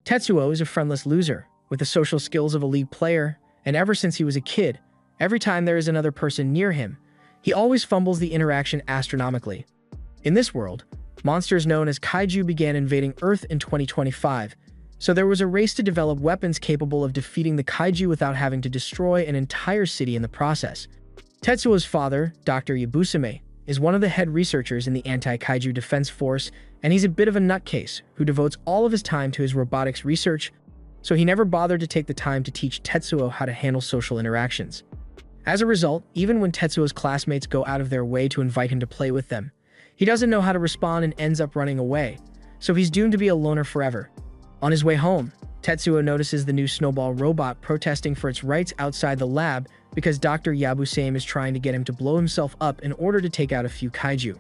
Tetsuo is a friendless loser, with the social skills of a league player, and ever since he was a kid, every time there is another person near him, he always fumbles the interaction astronomically. In this world, monsters known as kaiju began invading Earth in 2025, so there was a race to develop weapons capable of defeating the kaiju without having to destroy an entire city in the process. Tetsuo's father, Dr. Yabusame, is one of the head researchers in the Anti-Kaiju Defense Force, and he's a bit of a nutcase who devotes all of his time to his robotics research, so he never bothered to take the time to teach Tetsuo how to handle social interactions. As a result, even when Tetsuo's classmates go out of their way to invite him to play with them, he doesn't know how to respond and ends up running away, so he's doomed to be a loner forever. On his way home, Tetsuo notices the new Snowball robot protesting for its rights outside the lab because Dr. Yabusame is trying to get him to blow himself up in order to take out a few kaiju.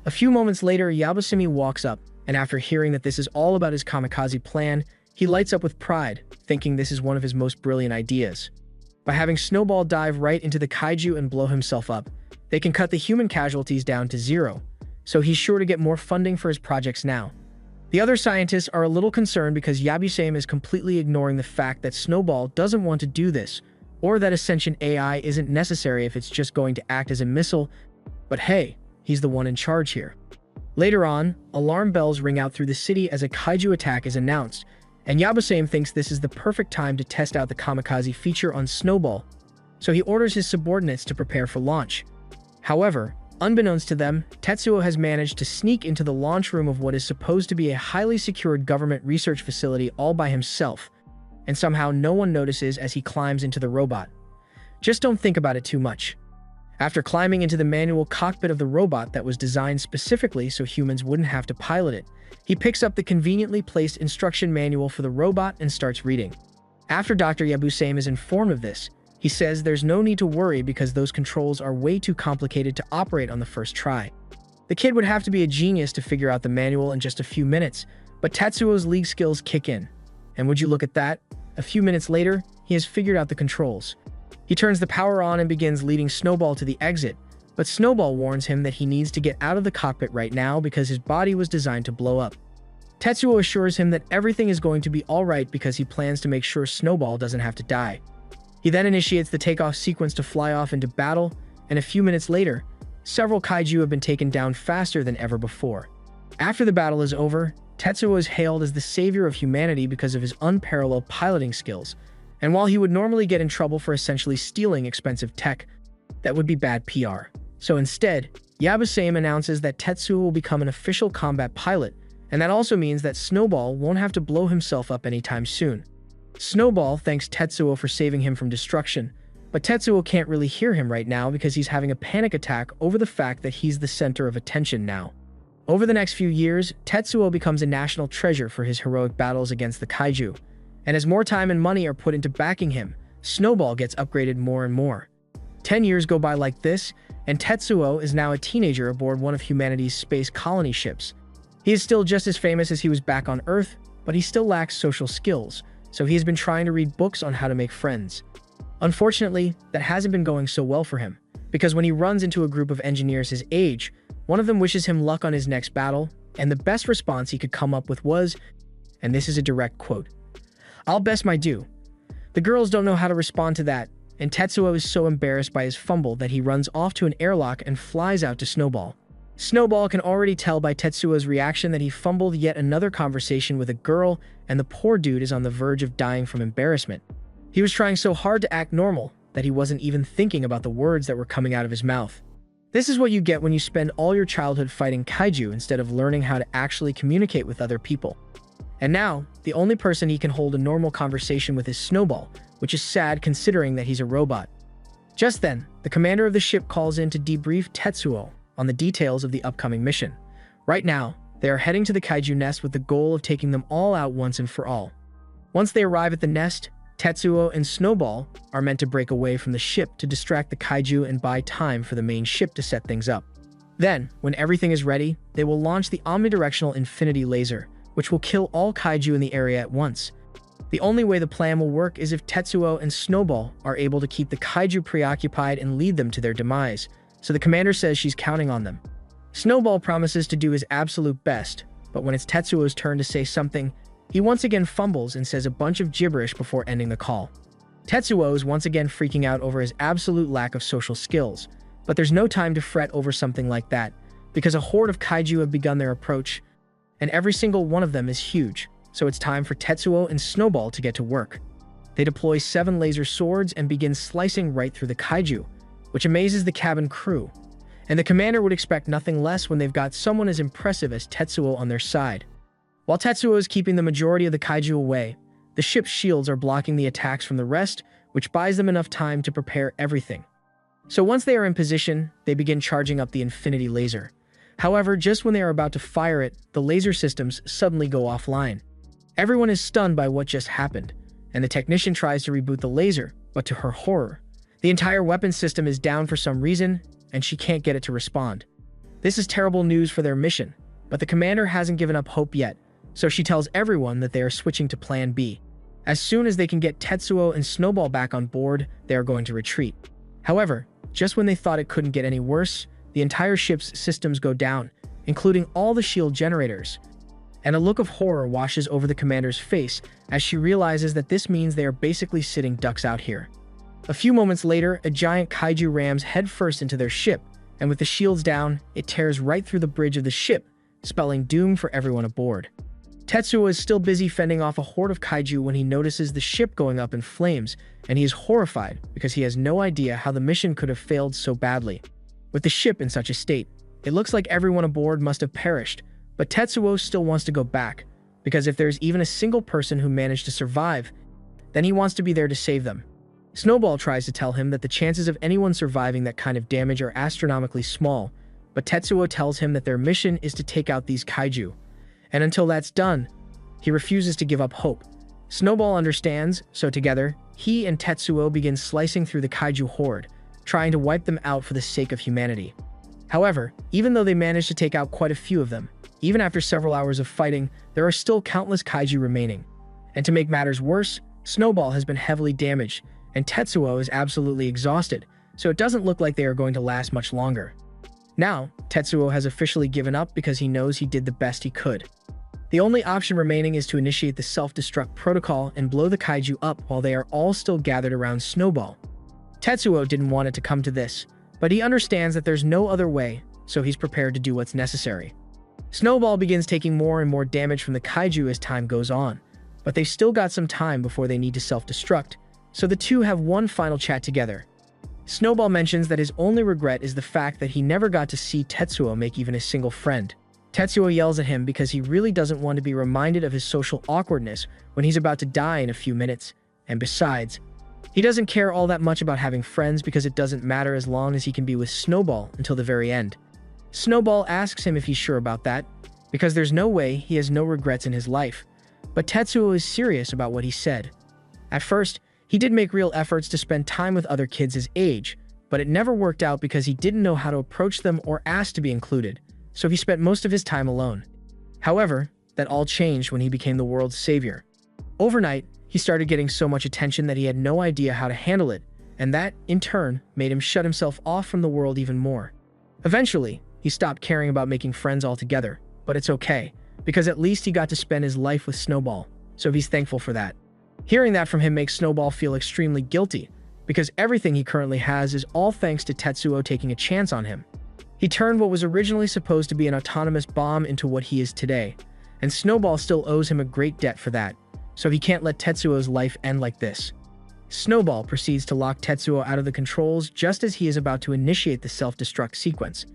A few moments later, Yabusame walks up, and after hearing that this is all about his kamikaze plan, he lights up with pride, thinking this is one of his most brilliant ideas. By having Snowball dive right into the kaiju and blow himself up, they can cut the human casualties down to zero, so he's sure to get more funding for his projects now. The other scientists are a little concerned because Yabusame is completely ignoring the fact that Snowball doesn't want to do this, or that a sentient AI isn't necessary if it's just going to act as a missile, but hey, he's the one in charge here. Later on, alarm bells ring out through the city as a kaiju attack is announced, and Yabusame thinks this is the perfect time to test out the kamikaze feature on Snowball, so he orders his subordinates to prepare for launch. However, unbeknownst to them, Tetsuo has managed to sneak into the launch room of what is supposed to be a highly secured government research facility all by himself, and somehow no one notices as he climbs into the robot. Just don't think about it too much. After climbing into the manual cockpit of the robot that was designed specifically so humans wouldn't have to pilot it, he picks up the conveniently placed instruction manual for the robot and starts reading. After Dr. Yabusame is informed of this, he says there's no need to worry because those controls are way too complicated to operate on the first try. The kid would have to be a genius to figure out the manual in just a few minutes, but Tetsuo's league skills kick in. And would you look at that? A few minutes later, he has figured out the controls. He turns the power on and begins leading Snowball to the exit, but Snowball warns him that he needs to get out of the cockpit right now because his body was designed to blow up. Tetsuo assures him that everything is going to be alright because he plans to make sure Snowball doesn't have to die. He then initiates the takeoff sequence to fly off into battle, and a few minutes later, several kaiju have been taken down faster than ever before. After the battle is over, Tetsuo is hailed as the savior of humanity because of his unparalleled piloting skills, and while he would normally get in trouble for essentially stealing expensive tech, that would be bad PR. So instead, Yabusame announces that Tetsuo will become an official combat pilot, and that also means that Snowball won't have to blow himself up anytime soon. Snowball thanks Tetsuo for saving him from destruction, but Tetsuo can't really hear him right now because he's having a panic attack over the fact that he's the center of attention now. Over the next few years, Tetsuo becomes a national treasure for his heroic battles against the kaiju, and as more time and money are put into backing him, Snowball gets upgraded more and more. 10 years go by like this, and Tetsuo is now a teenager aboard one of humanity's space colony ships. He is still just as famous as he was back on Earth, but he still lacks social skills, so he has been trying to read books on how to make friends. Unfortunately, that hasn't been going so well for him, because when he runs into a group of engineers his age, one of them wishes him luck on his next battle, and the best response he could come up with was, and this is a direct quote, "I'll best my due." The girls don't know how to respond to that, and Tetsuo is so embarrassed by his fumble that he runs off to an airlock and flies out to Snowball. Snowball can already tell by Tetsuo's reaction that he fumbled yet another conversation with a girl, and the poor dude is on the verge of dying from embarrassment. He was trying so hard to act normal that he wasn't even thinking about the words that were coming out of his mouth. This is what you get when you spend all your childhood fighting kaiju instead of learning how to actually communicate with other people. And now, the only person he can hold a normal conversation with is Snowball, which is sad considering that he's a robot. Just then, the commander of the ship calls in to debrief Tetsuo on the details of the upcoming mission. Right now, they are heading to the kaiju nest with the goal of taking them all out once and for all. Once they arrive at the nest, Tetsuo and Snowball are meant to break away from the ship to distract the kaiju and buy time for the main ship to set things up. Then, when everything is ready, they will launch the omnidirectional infinity laser, which will kill all kaiju in the area at once. The only way the plan will work is if Tetsuo and Snowball are able to keep the kaiju preoccupied and lead them to their demise, so the commander says she's counting on them. Snowball promises to do his absolute best, but when it's Tetsuo's turn to say something, He once again fumbles and says a bunch of gibberish before ending the call. Tetsuo is once again freaking out over his absolute lack of social skills, but there's no time to fret over something like that, because a horde of kaiju have begun their approach, and every single one of them is huge, so it's time for Tetsuo and Snowball to get to work. They deploy 7 laser swords and begin slicing right through the kaiju, which amazes the cabin crew, and the commander would expect nothing less when they've got someone as impressive as Tetsuo on their side. While Tetsuo is keeping the majority of the kaiju away, the ship's shields are blocking the attacks from the rest, which buys them enough time to prepare everything. So once they are in position, they begin charging up the Infinity Laser. However, just when they are about to fire it, the laser systems suddenly go offline. Everyone is stunned by what just happened, and the technician tries to reboot the laser, but to her horror, the entire weapon system is down for some reason, and she can't get it to respond. This is terrible news for their mission, but the commander hasn't given up hope yet, so she tells everyone that they are switching to Plan B. As soon as they can get Tetsuo and Snowball back on board, they are going to retreat. However, just when they thought it couldn't get any worse, the entire ship's systems go down, including all the shield generators, and a look of horror washes over the commander's face as she realizes that this means they are basically sitting ducks out here. A few moments later, a giant kaiju rams headfirst into their ship, and with the shields down, it tears right through the bridge of the ship, spelling doom for everyone aboard. Tetsuo is still busy fending off a horde of kaiju when he notices the ship going up in flames, and he is horrified because he has no idea how the mission could have failed so badly. With the ship in such a state, it looks like everyone aboard must have perished, but Tetsuo still wants to go back, because if there's even a single person who managed to survive, then he wants to be there to save them. Snowball tries to tell him that the chances of anyone surviving that kind of damage are astronomically small, but Tetsuo tells him that their mission is to take out these kaiju, and until that's done, he refuses to give up hope. Snowball understands, so together, he and Tetsuo begin slicing through the kaiju horde, trying to wipe them out for the sake of humanity. However, even though they manage to take out quite a few of them, even after several hours of fighting, there are still countless kaiju remaining. And to make matters worse, Snowball has been heavily damaged, and Tetsuo is absolutely exhausted, so it doesn't look like they are going to last much longer. Now, Tetsuo has officially given up because he knows he did the best he could. The only option remaining is to initiate the self-destruct protocol and blow the kaiju up while they are all still gathered around Snowball. Tetsuo didn't want it to come to this, but he understands that there's no other way, so he's prepared to do what's necessary. Snowball begins taking more and more damage from the kaiju as time goes on, but they've still got some time before they need to self-destruct, so the two have one final chat together. Snowball mentions that his only regret is the fact that he never got to see Tetsuo make even a single friend. Tetsuo yells at him because he really doesn't want to be reminded of his social awkwardness when he's about to die in a few minutes, and besides, he doesn't care all that much about having friends because it doesn't matter as long as he can be with Snowball until the very end. Snowball asks him if he's sure about that, because there's no way he has no regrets in his life, but Tetsuo is serious about what he said. At first, he did make real efforts to spend time with other kids his age, but it never worked out because he didn't know how to approach them or ask to be included, so he spent most of his time alone. However, that all changed when he became the world's savior. Overnight, he started getting so much attention that he had no idea how to handle it, and that, in turn, made him shut himself off from the world even more. Eventually, he stopped caring about making friends altogether, but it's okay, because at least he got to spend his life with Snowball, so he's thankful for that. Hearing that from him makes Snowball feel extremely guilty, because everything he currently has is all thanks to Tetsuo taking a chance on him. He turned what was originally supposed to be an autonomous bomb into what he is today, and Snowball still owes him a great debt for that, so he can't let Tetsuo's life end like this. Snowball proceeds to lock Tetsuo out of the controls just as he is about to initiate the self-destruct sequence.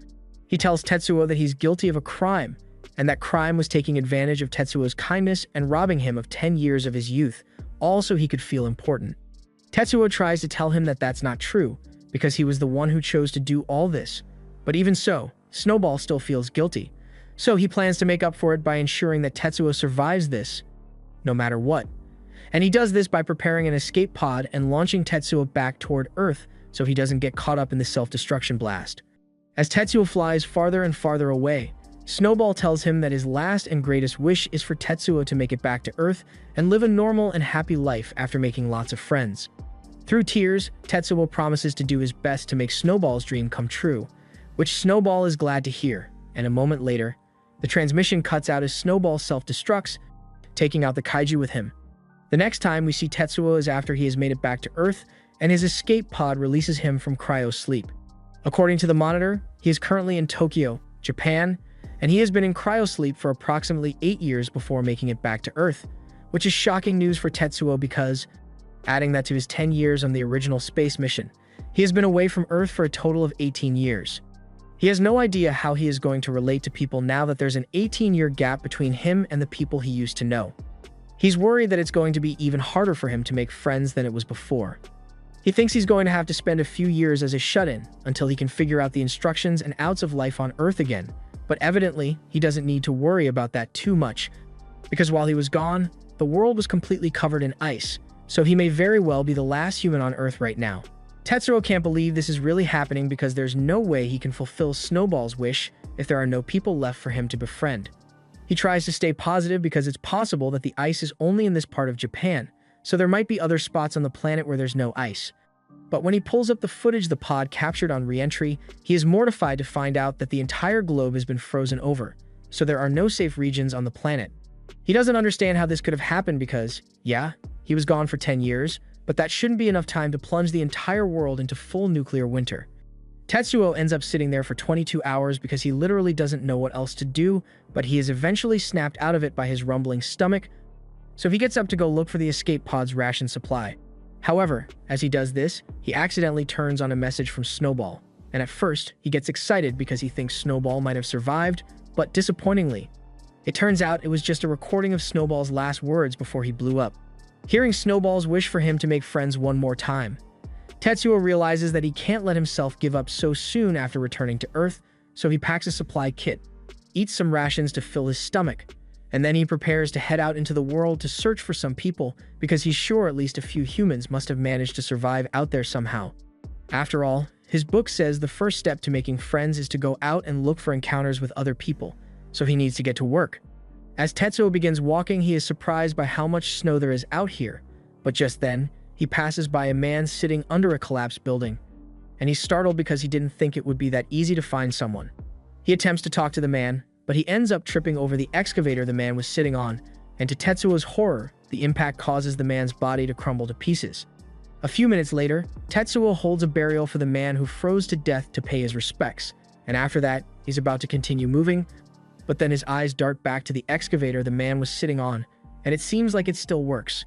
He tells Tetsuo that he's guilty of a crime, and that crime was taking advantage of Tetsuo's kindness and robbing him of 10 years of his youth, all so he could feel important. Tetsuo tries to tell him that that's not true, because he was the one who chose to do all this, but even so, Snowball still feels guilty, so he plans to make up for it by ensuring that Tetsuo survives this, no matter what. And he does this by preparing an escape pod and launching Tetsuo back toward Earth so he doesn't get caught up in the self-destruction blast. As Tetsuo flies farther and farther away, Snowball tells him that his last and greatest wish is for Tetsuo to make it back to Earth and live a normal and happy life after making lots of friends. Through tears, Tetsuo promises to do his best to make Snowball's dream come true, which Snowball is glad to hear, and a moment later, the transmission cuts out as Snowball self-destructs, taking out the kaiju with him. The next time we see Tetsuo is after he has made it back to Earth, and his escape pod releases him from cryo sleep. According to the monitor, he is currently in Tokyo, Japan, and he has been in cryo sleep for approximately 8 years before making it back to Earth, which is shocking news for Tetsuo because, adding that to his 10 years on the original space mission, he has been away from Earth for a total of 18 years. He has no idea how he is going to relate to people now that there's an 18-year gap between him and the people he used to know. He's worried that it's going to be even harder for him to make friends than it was before. He thinks he's going to have to spend a few years as a shut-in until he can figure out the instructions and outs of life on Earth again, but evidently, he doesn't need to worry about that too much, because while he was gone, the world was completely covered in ice, so he may very well be the last human on Earth right now. Tetsuo can't believe this is really happening because there's no way he can fulfill Snowball's wish if there are no people left for him to befriend. He tries to stay positive because it's possible that the ice is only in this part of Japan, so there might be other spots on the planet where there's no ice. But when he pulls up the footage the pod captured on re-entry, he is mortified to find out that the entire globe has been frozen over, so there are no safe regions on the planet. He doesn't understand how this could have happened because, yeah, he was gone for 10 years, but that shouldn't be enough time to plunge the entire world into full nuclear winter. Tetsuo ends up sitting there for 22 hours because he literally doesn't know what else to do, but he is eventually snapped out of it by his rumbling stomach, so he gets up to go look for the escape pod's ration supply. However, as he does this, he accidentally turns on a message from Snowball, and at first, he gets excited because he thinks Snowball might have survived, but disappointingly, it turns out it was just a recording of Snowball's last words before he blew up. Hearing Snowball's wish for him to make friends one more time, Tetsuo realizes that he can't let himself give up so soon after returning to Earth, so he packs a supply kit, eats some rations to fill his stomach, and then he prepares to head out into the world to search for some people because he's sure at least a few humans must have managed to survive out there somehow. After all, his book says the first step to making friends is to go out and look for encounters with other people, so he needs to get to work. As Tetsuo begins walking, he is surprised by how much snow there is out here, but just then, he passes by a man sitting under a collapsed building, and he's startled because he didn't think it would be that easy to find someone. He attempts to talk to the man, but he ends up tripping over the excavator the man was sitting on, and to Tetsuo's horror, the impact causes the man's body to crumble to pieces. A few minutes later, Tetsuo holds a burial for the man who froze to death to pay his respects, and after that, he's about to continue moving, but then his eyes dart back to the excavator the man was sitting on, and it seems like it still works.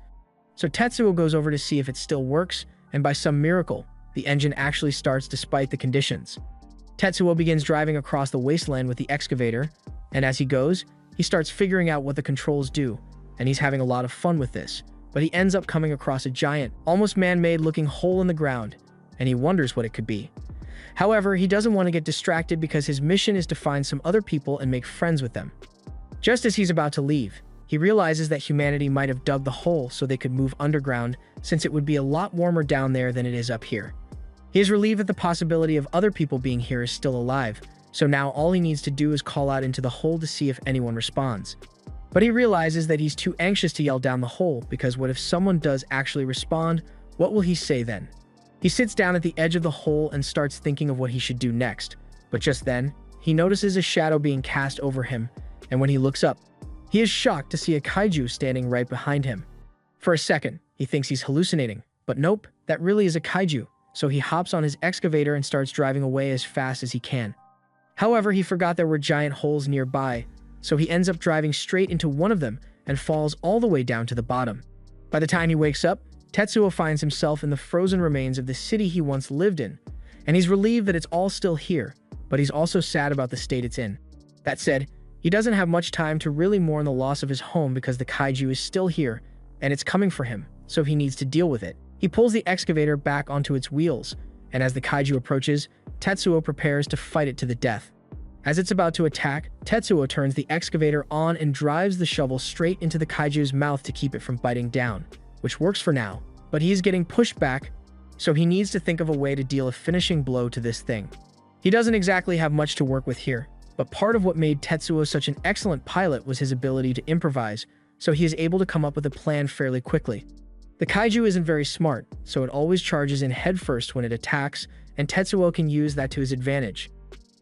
So Tetsuo goes over to see if it still works, and by some miracle, the engine actually starts despite the conditions. Tetsuo begins driving across the wasteland with the excavator, and as he goes, he starts figuring out what the controls do, and he's having a lot of fun with this, but he ends up coming across a giant, almost man-made looking hole in the ground, and he wonders what it could be. However, he doesn't want to get distracted because his mission is to find some other people and make friends with them. Just as he's about to leave, he realizes that humanity might have dug the hole so they could move underground since it would be a lot warmer down there than it is up here. He is relieved that the possibility of other people being here is still alive, so now all he needs to do is call out into the hole to see if anyone responds. But he realizes that he's too anxious to yell down the hole because what if someone does actually respond? What will he say then? He sits down at the edge of the hole and starts thinking of what he should do next, but just then, he notices a shadow being cast over him, and when he looks up, he is shocked to see a kaiju standing right behind him. For a second, he thinks he's hallucinating, but nope, that really is a kaiju, so he hops on his excavator and starts driving away as fast as he can. However, he forgot there were giant holes nearby, so he ends up driving straight into one of them and falls all the way down to the bottom. By the time he wakes up, Tetsuo finds himself in the frozen remains of the city he once lived in, and he's relieved that it's all still here, but he's also sad about the state it's in. That said, he doesn't have much time to really mourn the loss of his home because the kaiju is still here, and it's coming for him, so he needs to deal with it. He pulls the excavator back onto its wheels, and as the kaiju approaches, Tetsuo prepares to fight it to the death. As it's about to attack, Tetsuo turns the excavator on and drives the shovel straight into the kaiju's mouth to keep it from biting down, which works for now, but he's getting pushed back, so he needs to think of a way to deal a finishing blow to this thing. He doesn't exactly have much to work with here, but part of what made Tetsuo such an excellent pilot was his ability to improvise, so he is able to come up with a plan fairly quickly. The kaiju isn't very smart, so it always charges in headfirst when it attacks, and Tetsuo can use that to his advantage.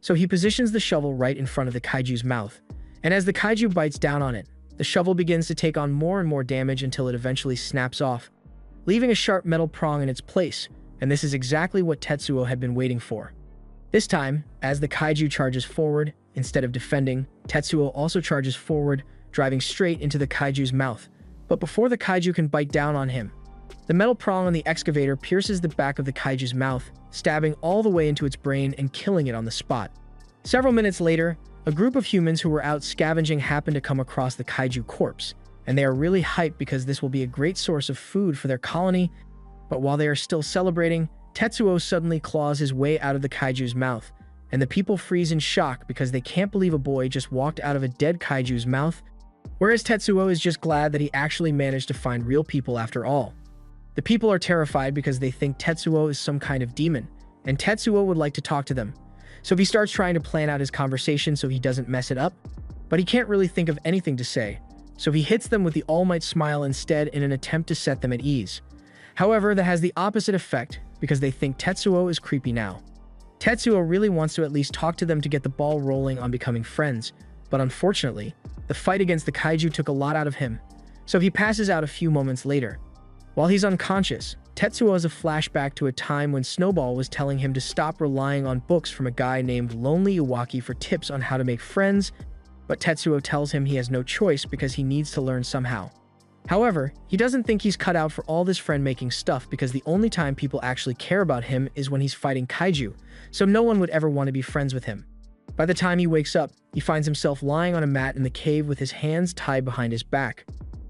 So he positions the shovel right in front of the kaiju's mouth, and as the kaiju bites down on it, the shovel begins to take on more and more damage until it eventually snaps off, leaving a sharp metal prong in its place, and this is exactly what Tetsuo had been waiting for. This time, as the kaiju charges forward, instead of defending, Tetsuo also charges forward, driving straight into the kaiju's mouth. But before the kaiju can bite down on him, the metal prong on the excavator pierces the back of the kaiju's mouth, stabbing all the way into its brain and killing it on the spot. Several minutes later, a group of humans who were out scavenging happen to come across the kaiju corpse, and they are really hyped because this will be a great source of food for their colony. But while they are still celebrating, Tetsuo suddenly claws his way out of the kaiju's mouth, and the people freeze in shock because they can't believe a boy just walked out of a dead kaiju's mouth, whereas Tetsuo is just glad that he actually managed to find real people after all. The people are terrified because they think Tetsuo is some kind of demon, and Tetsuo would like to talk to them. So he starts trying to plan out his conversation so he doesn't mess it up, but he can't really think of anything to say, so he hits them with the All Might smile instead in an attempt to set them at ease. However, that has the opposite effect because they think Tetsuo is creepy now. Tetsuo really wants to at least talk to them to get the ball rolling on becoming friends, but unfortunately, the fight against the kaiju took a lot out of him, so he passes out a few moments later. While he's unconscious, Tetsuo has a flashback to a time when Snowball was telling him to stop relying on books from a guy named Lonely Iwaki for tips on how to make friends, but Tetsuo tells him he has no choice because he needs to learn somehow. However, he doesn't think he's cut out for all this friend-making stuff because the only time people actually care about him is when he's fighting kaiju, so no one would ever want to be friends with him. By the time he wakes up, he finds himself lying on a mat in the cave with his hands tied behind his back.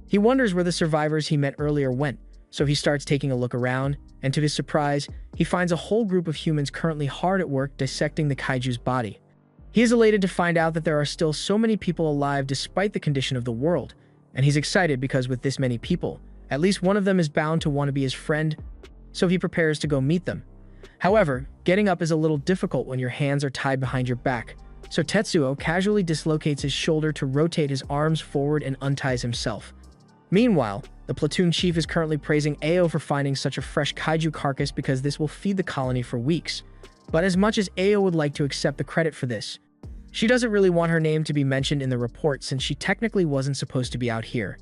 He wonders where the survivors he met earlier went, so he starts taking a look around, and to his surprise, he finds a whole group of humans currently hard at work dissecting the kaiju's body. He is elated to find out that there are still so many people alive despite the condition of the world, and he's excited because with this many people, at least one of them is bound to want to be his friend, so he prepares to go meet them. However, getting up is a little difficult when your hands are tied behind your back, so Tetsuo casually dislocates his shoulder to rotate his arms forward and unties himself. Meanwhile, the platoon chief is currently praising Ao for finding such a fresh kaiju carcass because this will feed the colony for weeks. But as much as Ao would like to accept the credit for this, she doesn't really want her name to be mentioned in the report since she technically wasn't supposed to be out here.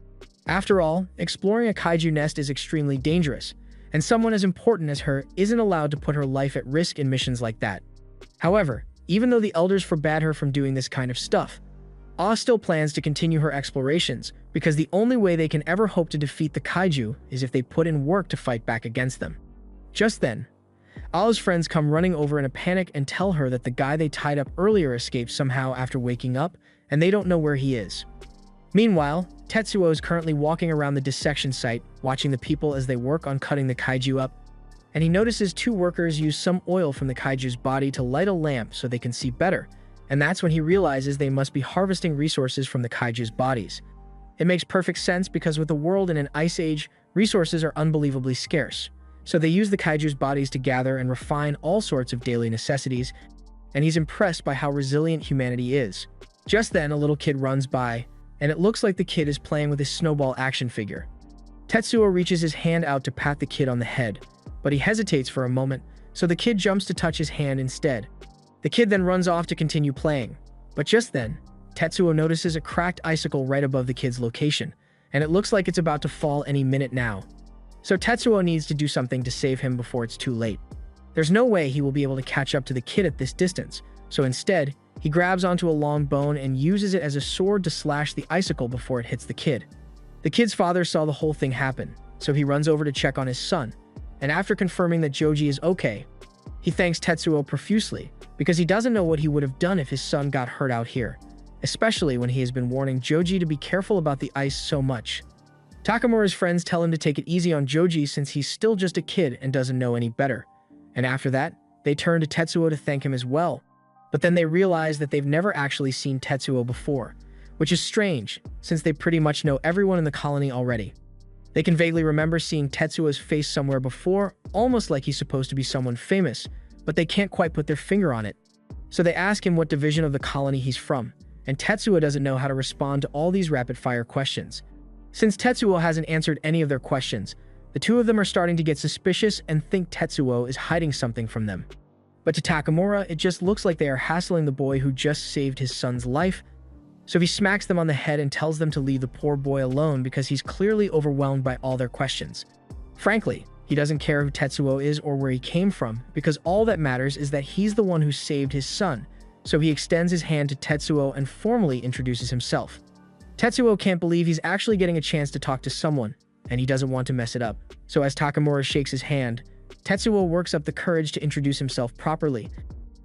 After all, exploring a kaiju nest is extremely dangerous, and someone as important as her isn't allowed to put her life at risk in missions like that. However, even though the elders forbade her from doing this kind of stuff, Ah still plans to continue her explorations because the only way they can ever hope to defeat the kaiju is if they put in work to fight back against them. Just then, A's friends come running over in a panic and tell her that the guy they tied up earlier escaped somehow after waking up, and they don't know where he is. Meanwhile, Tetsuo is currently walking around the dissection site, watching the people as they work on cutting the kaiju up, and he notices two workers use some oil from the kaiju's body to light a lamp so they can see better, and that's when he realizes they must be harvesting resources from the kaiju's bodies. It makes perfect sense because with the world in an ice age, resources are unbelievably scarce. So they use the kaiju's bodies to gather and refine all sorts of daily necessities, and he's impressed by how resilient humanity is. Just then, a little kid runs by, and it looks like the kid is playing with his Snowball action figure. Tetsuo reaches his hand out to pat the kid on the head, but he hesitates for a moment, so the kid jumps to touch his hand instead. The kid then runs off to continue playing, but just then, Tetsuo notices a cracked icicle right above the kid's location, and it looks like it's about to fall any minute now. So Tetsuo needs to do something to save him before it's too late. There's no way he will be able to catch up to the kid at this distance, so instead, he grabs onto a long bone and uses it as a sword to slash the icicle before it hits the kid. The kid's father saw the whole thing happen, so he runs over to check on his son, and after confirming that Joji is okay, he thanks Tetsuo profusely because he doesn't know what he would have done if his son got hurt out here, especially when he has been warning Joji to be careful about the ice so much. Takamura's friends tell him to take it easy on Joji since he's still just a kid and doesn't know any better, and after that, they turn to Tetsuo to thank him as well. But then they realize that they've never actually seen Tetsuo before, which is strange since they pretty much know everyone in the colony already. They can vaguely remember seeing Tetsuo's face somewhere before, almost like he's supposed to be someone famous, but they can't quite put their finger on it. So they ask him what division of the colony he's from, and Tetsuo doesn't know how to respond to all these rapid-fire questions. Since Tetsuo hasn't answered any of their questions, the two of them are starting to get suspicious and think Tetsuo is hiding something from them. But to Takamura, it just looks like they are hassling the boy who just saved his son's life, So he smacks them on the head and tells them to leave the poor boy alone because he's clearly overwhelmed by all their questions. Frankly, he doesn't care who Tetsuo is or where he came from, because all that matters is that he's the one who saved his son. So he extends his hand to Tetsuo and formally introduces himself. Tetsuo can't believe he's actually getting a chance to talk to someone, and he doesn't want to mess it up. So as Takamura shakes his hand, Tetsuo works up the courage to introduce himself properly,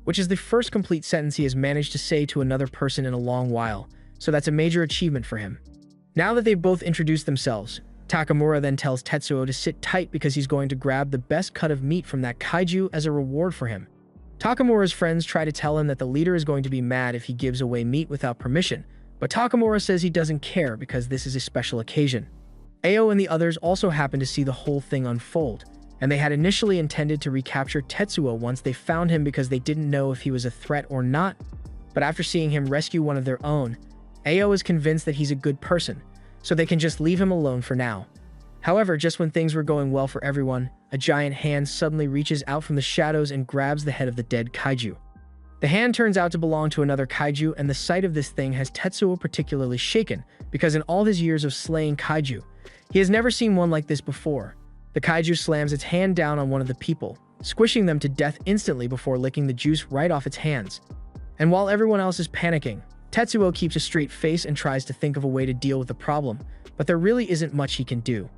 which is the first complete sentence he has managed to say to another person in a long while, so that's a major achievement for him. Now that they've both introduced themselves, Takamura then tells Tetsuo to sit tight because he's going to grab the best cut of meat from that kaiju as a reward for him. Takamura's friends try to tell him that the leader is going to be mad if he gives away meat without permission, but Takamura says he doesn't care because this is a special occasion. Ao and the others also happen to see the whole thing unfold, and they had initially intended to recapture Tetsuo once they found him because they didn't know if he was a threat or not, but after seeing him rescue one of their own, Ao is convinced that he's a good person, so they can just leave him alone for now. However, just when things were going well for everyone, a giant hand suddenly reaches out from the shadows and grabs the head of the dead kaiju. The hand turns out to belong to another kaiju, and the sight of this thing has Tetsuo particularly shaken, because in all his years of slaying kaiju, he has never seen one like this before. The kaiju slams its hand down on one of the people, squishing them to death instantly before licking the juice right off its hands. And while everyone else is panicking, Tetsuo keeps a straight face and tries to think of a way to deal with the problem, but there really isn't much he can do.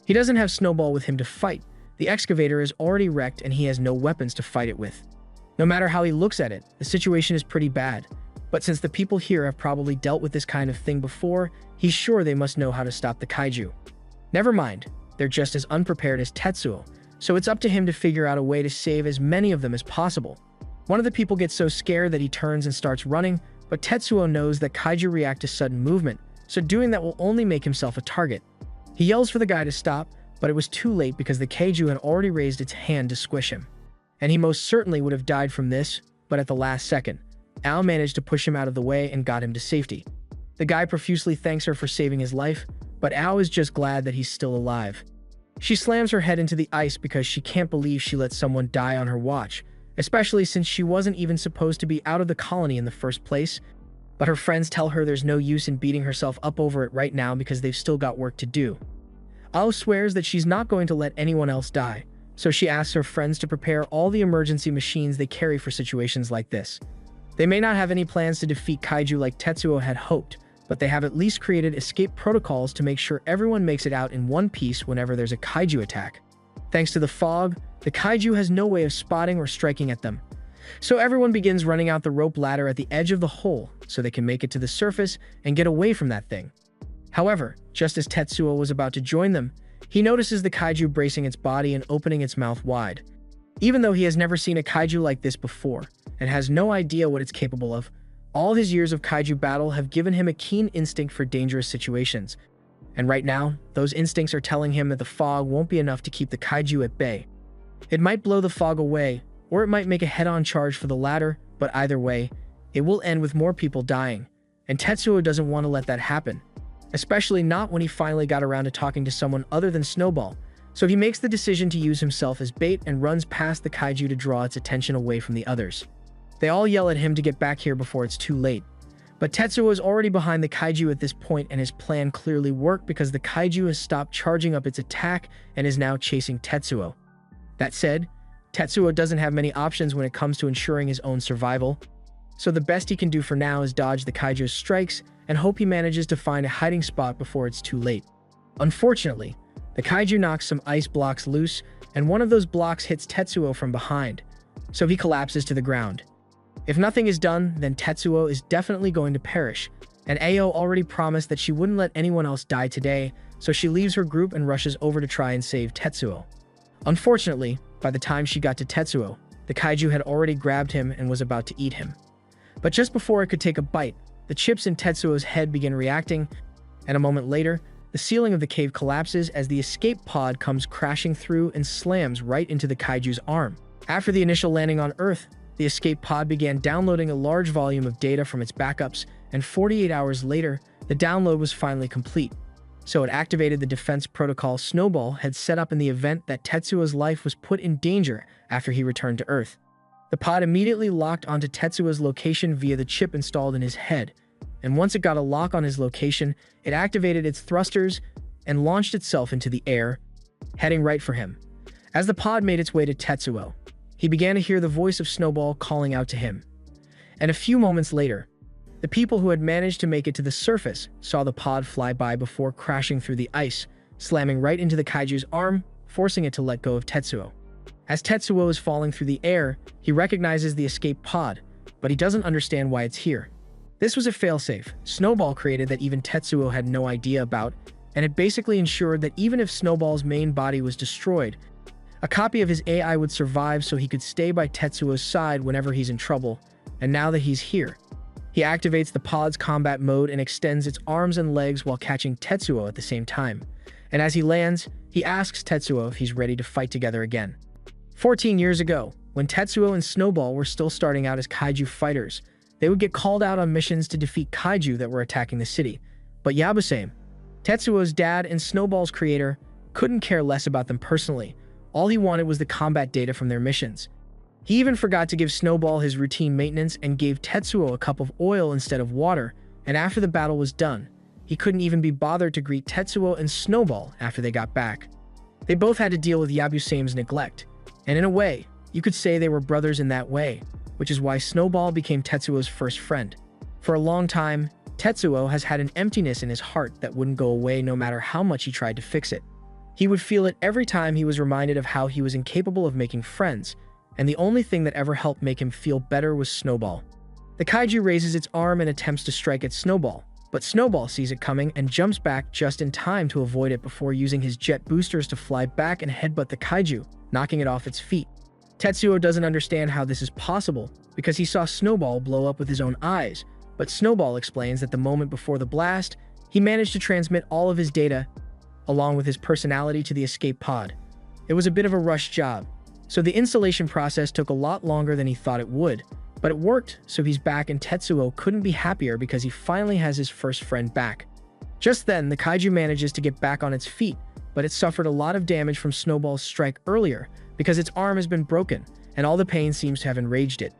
He doesn't have Snowball with him to fight. The excavator is already wrecked and he has no weapons to fight it with. No matter how he looks at it, the situation is pretty bad. But since the people here have probably dealt with this kind of thing before, he's sure they must know how to stop the kaiju. Never mind, they're just as unprepared as Tetsuo, so it's up to him to figure out a way to save as many of them as possible. One of the people gets so scared that he turns and starts running, but Tetsuo knows that kaiju react to sudden movement, so doing that will only make himself a target. He yells for the guy to stop, but it was too late because the kaiju had already raised its hand to squish him. And he most certainly would have died from this, but at the last second, Ao managed to push him out of the way and got him to safety. The guy profusely thanks her for saving his life, but Ao is just glad that he's still alive. She slams her head into the ice because she can't believe she let someone die on her watch, especially since she wasn't even supposed to be out of the colony in the first place. But her friends tell her there's no use in beating herself up over it right now because they've still got work to do. Ao swears that she's not going to let anyone else die, so she asks her friends to prepare all the emergency machines they carry for situations like this. They may not have any plans to defeat kaiju like Tetsuo had hoped, but they have at least created escape protocols to make sure everyone makes it out in one piece whenever there's a kaiju attack. Thanks to the fog, the kaiju has no way of spotting or striking at them. So everyone begins running out the rope ladder at the edge of the hole so they can make it to the surface and get away from that thing. However, just as Tetsuo was about to join them, he notices the kaiju bracing its body and opening its mouth wide. Even though he has never seen a kaiju like this before and has no idea what it's capable of, all his years of kaiju battle have given him a keen instinct for dangerous situations. And right now, those instincts are telling him that the fog won't be enough to keep the kaiju at bay. It might blow the fog away, or it might make a head-on charge for the latter, but either way, it will end with more people dying. And Tetsuo doesn't want to let that happen, especially not when he finally got around to talking to someone other than Snowball. So he makes the decision to use himself as bait and runs past the kaiju to draw its attention away from the others. They all yell at him to get back here before it's too late. But Tetsuo is already behind the kaiju at this point, and his plan clearly worked because the kaiju has stopped charging up its attack and is now chasing Tetsuo. That said, Tetsuo doesn't have many options when it comes to ensuring his own survival, so the best he can do for now is dodge the kaiju's strikes and hope he manages to find a hiding spot before it's too late. Unfortunately, the kaiju knocks some ice blocks loose, and one of those blocks hits Tetsuo from behind, so he collapses to the ground. If nothing is done, then Tetsuo is definitely going to perish, and Ao already promised that she wouldn't let anyone else die today, so she leaves her group and rushes over to try and save Tetsuo. Unfortunately, by the time she got to Tetsuo, the kaiju had already grabbed him and was about to eat him. But just before it could take a bite, the chips in Tetsuo's head begin reacting, and a moment later, the ceiling of the cave collapses as the escape pod comes crashing through and slams right into the kaiju's arm. After the initial landing on Earth, the escape pod began downloading a large volume of data from its backups, and 48 hours later, the download was finally complete. So it activated the defense protocol Snowball had set up in the event that Tetsuo's life was put in danger after he returned to Earth. The pod immediately locked onto Tetsuo's location via the chip installed in his head, and once it got a lock on his location, it activated its thrusters and launched itself into the air, heading right for him. As the pod made its way to Tetsuo, he began to hear the voice of Snowball calling out to him. And a few moments later, the people who had managed to make it to the surface saw the pod fly by before crashing through the ice, slamming right into the kaiju's arm, forcing it to let go of Tetsuo. As Tetsuo is falling through the air, he recognizes the escape pod, but he doesn't understand why it's here. This was a failsafe Snowball created that even Tetsuo had no idea about, and it basically ensured that even if Snowball's main body was destroyed, a copy of his AI would survive so he could stay by Tetsuo's side whenever he's in trouble. And now that he's here, he activates the pod's combat mode and extends its arms and legs while catching Tetsuo at the same time. And as he lands, he asks Tetsuo if he's ready to fight together again. 14 years ago, when Tetsuo and Snowball were still starting out as kaiju fighters, they would get called out on missions to defeat kaiju that were attacking the city. But Yabusame, Tetsuo's dad and Snowball's creator, couldn't care less about them personally. All he wanted was the combat data from their missions. He even forgot to give Snowball his routine maintenance and gave Tetsuo a cup of oil instead of water, and after the battle was done, he couldn't even be bothered to greet Tetsuo and Snowball after they got back. They both had to deal with Yabusame's neglect, and in a way, you could say they were brothers in that way, which is why Snowball became Tetsuo's first friend. For a long time, Tetsuo has had an emptiness in his heart that wouldn't go away no matter how much he tried to fix it. He would feel it every time he was reminded of how he was incapable of making friends, and the only thing that ever helped make him feel better was Snowball. The kaiju raises its arm and attempts to strike at Snowball, but Snowball sees it coming and jumps back just in time to avoid it before using his jet boosters to fly back and headbutt the kaiju, knocking it off its feet. Tetsuo doesn't understand how this is possible because he saw Snowball blow up with his own eyes, but Snowball explains that the moment before the blast, he managed to transmit all of his data along with his personality to the escape pod. It was a bit of a rush job, so the installation process took a lot longer than he thought it would, but it worked, so he's back and Tetsuo couldn't be happier because he finally has his first friend back. Just then, the kaiju manages to get back on its feet, but it suffered a lot of damage from Snowball's strike earlier because its arm has been broken, and all the pain seems to have enraged it.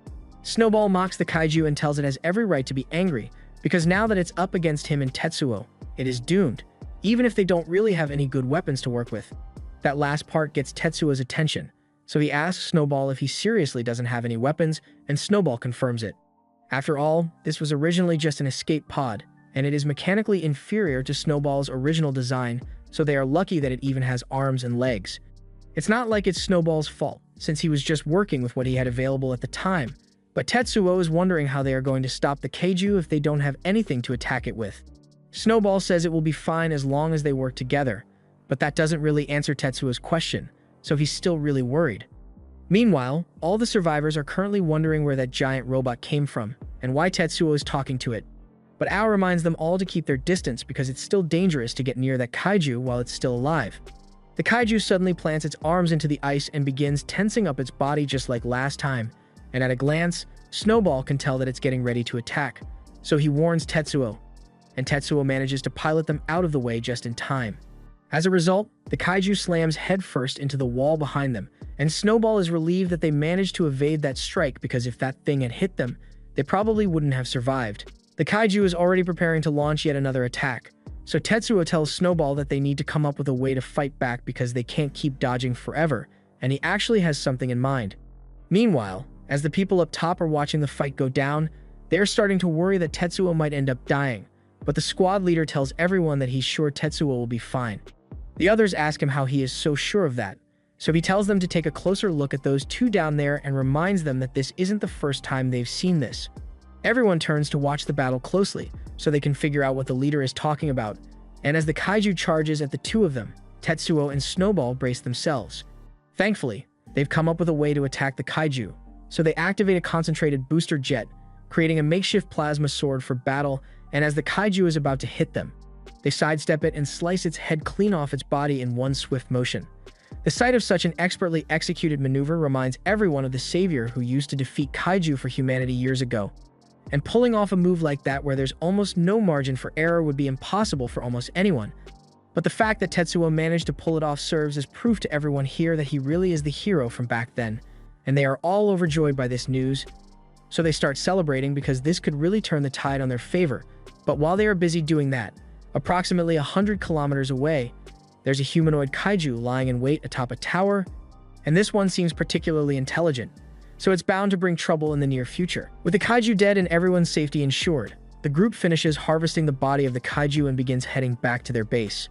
Snowball mocks the kaiju and tells it has every right to be angry, because now that it's up against him and Tetsuo, it is doomed, even if they don't really have any good weapons to work with. That last part gets Tetsuo's attention, so he asks Snowball if he seriously doesn't have any weapons, and Snowball confirms it. After all, this was originally just an escape pod, and it is mechanically inferior to Snowball's original design, so they are lucky that it even has arms and legs. It's not like it's Snowball's fault, since he was just working with what he had available at the time, but Tetsuo is wondering how they are going to stop the kaiju if they don't have anything to attack it with. Snowball says it will be fine as long as they work together, but that doesn't really answer Tetsuo's question, so he's still really worried. Meanwhile, all the survivors are currently wondering where that giant robot came from and why Tetsuo is talking to it. But Ao reminds them all to keep their distance because it's still dangerous to get near that kaiju while it's still alive. The kaiju suddenly plants its arms into the ice and begins tensing up its body just like last time, and at a glance, Snowball can tell that it's getting ready to attack, so he warns Tetsuo, and Tetsuo manages to pilot them out of the way just in time. As a result, the kaiju slams headfirst into the wall behind them, and Snowball is relieved that they managed to evade that strike because if that thing had hit them, they probably wouldn't have survived. The kaiju is already preparing to launch yet another attack, so Tetsuo tells Snowball that they need to come up with a way to fight back because they can't keep dodging forever, and he actually has something in mind. Meanwhile, as the people up top are watching the fight go down, they're starting to worry that Tetsuo might end up dying, but the squad leader tells everyone that he's sure Tetsuo will be fine. The others ask him how he is so sure of that, so he tells them to take a closer look at those two down there and reminds them that this isn't the first time they've seen this. Everyone turns to watch the battle closely, so they can figure out what the leader is talking about, and as the kaiju charges at the two of them, Tetsuo and Snowball brace themselves. Thankfully, they've come up with a way to attack the kaiju, so they activate a concentrated booster jet, creating a makeshift plasma sword for battle, and as the kaiju is about to hit them, they sidestep it and slice its head clean off its body in one swift motion. The sight of such an expertly executed maneuver reminds everyone of the savior who used to defeat kaiju for humanity years ago. And pulling off a move like that where there's almost no margin for error would be impossible for almost anyone. But the fact that Tetsuo managed to pull it off serves as proof to everyone here that he really is the hero from back then, and they are all overjoyed by this news. So they start celebrating because this could really turn the tide on their favor, But while they are busy doing that, approximately 100 kilometers away, there's a humanoid kaiju lying in wait atop a tower, and this one seems particularly intelligent, so it's bound to bring trouble in the near future. With the kaiju dead and everyone's safety ensured, the group finishes harvesting the body of the kaiju and begins heading back to their base.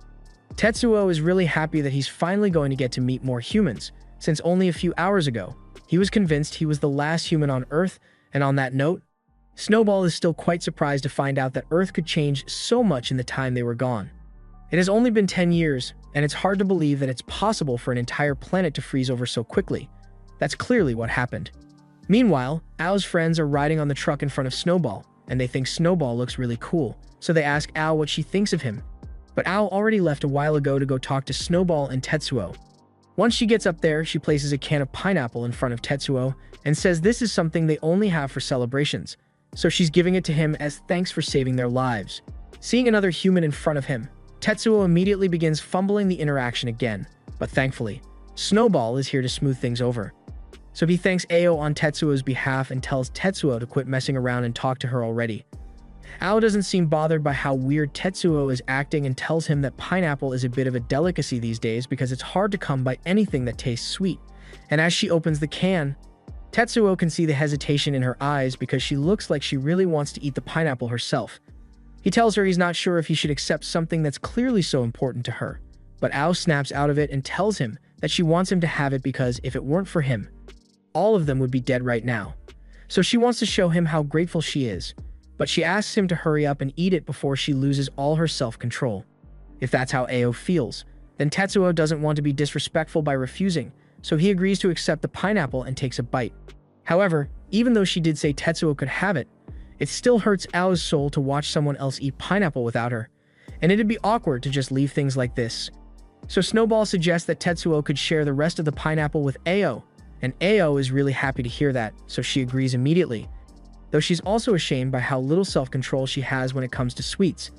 Tetsuo is really happy that he's finally going to get to meet more humans, since only a few hours ago, he was convinced he was the last human on Earth, and on that note, Snowball is still quite surprised to find out that Earth could change so much in the time they were gone. It has only been 10 years, and it's hard to believe that it's possible for an entire planet to freeze over so quickly. That's clearly what happened. Meanwhile, Ao's friends are riding on the truck in front of Snowball, and they think Snowball looks really cool, so they ask Ao what she thinks of him. But Ao already left a while ago to go talk to Snowball and Tetsuo. Once she gets up there, she places a can of pineapple in front of Tetsuo and says this is something they only have for celebrations, so she's giving it to him as thanks for saving their lives. Seeing another human in front of him, Tetsuo immediately begins fumbling the interaction again, but thankfully, Snowball is here to smooth things over. So he thanks Ao on Tetsuo's behalf and tells Tetsuo to quit messing around and talk to her already. Ao doesn't seem bothered by how weird Tetsuo is acting and tells him that pineapple is a bit of a delicacy these days because it's hard to come by anything that tastes sweet. And as she opens the can, Tetsuo can see the hesitation in her eyes because she looks like she really wants to eat the pineapple herself. He tells her he's not sure if he should accept something that's clearly so important to her, but Ao snaps out of it and tells him that she wants him to have it because if it weren't for him, all of them would be dead right now. So she wants to show him how grateful she is, but she asks him to hurry up and eat it before she loses all her self-control. If that's how Ao feels, then Tetsuo doesn't want to be disrespectful by refusing, so he agrees to accept the pineapple and takes a bite. However, even though she did say Tetsuo could have it, it still hurts Ao's soul to watch someone else eat pineapple without her, and it'd be awkward to just leave things like this. So Snowball suggests that Tetsuo could share the rest of the pineapple with Ao, and Ao is really happy to hear that, so she agrees immediately, though she's also ashamed by how little self-control she has when it comes to sweets.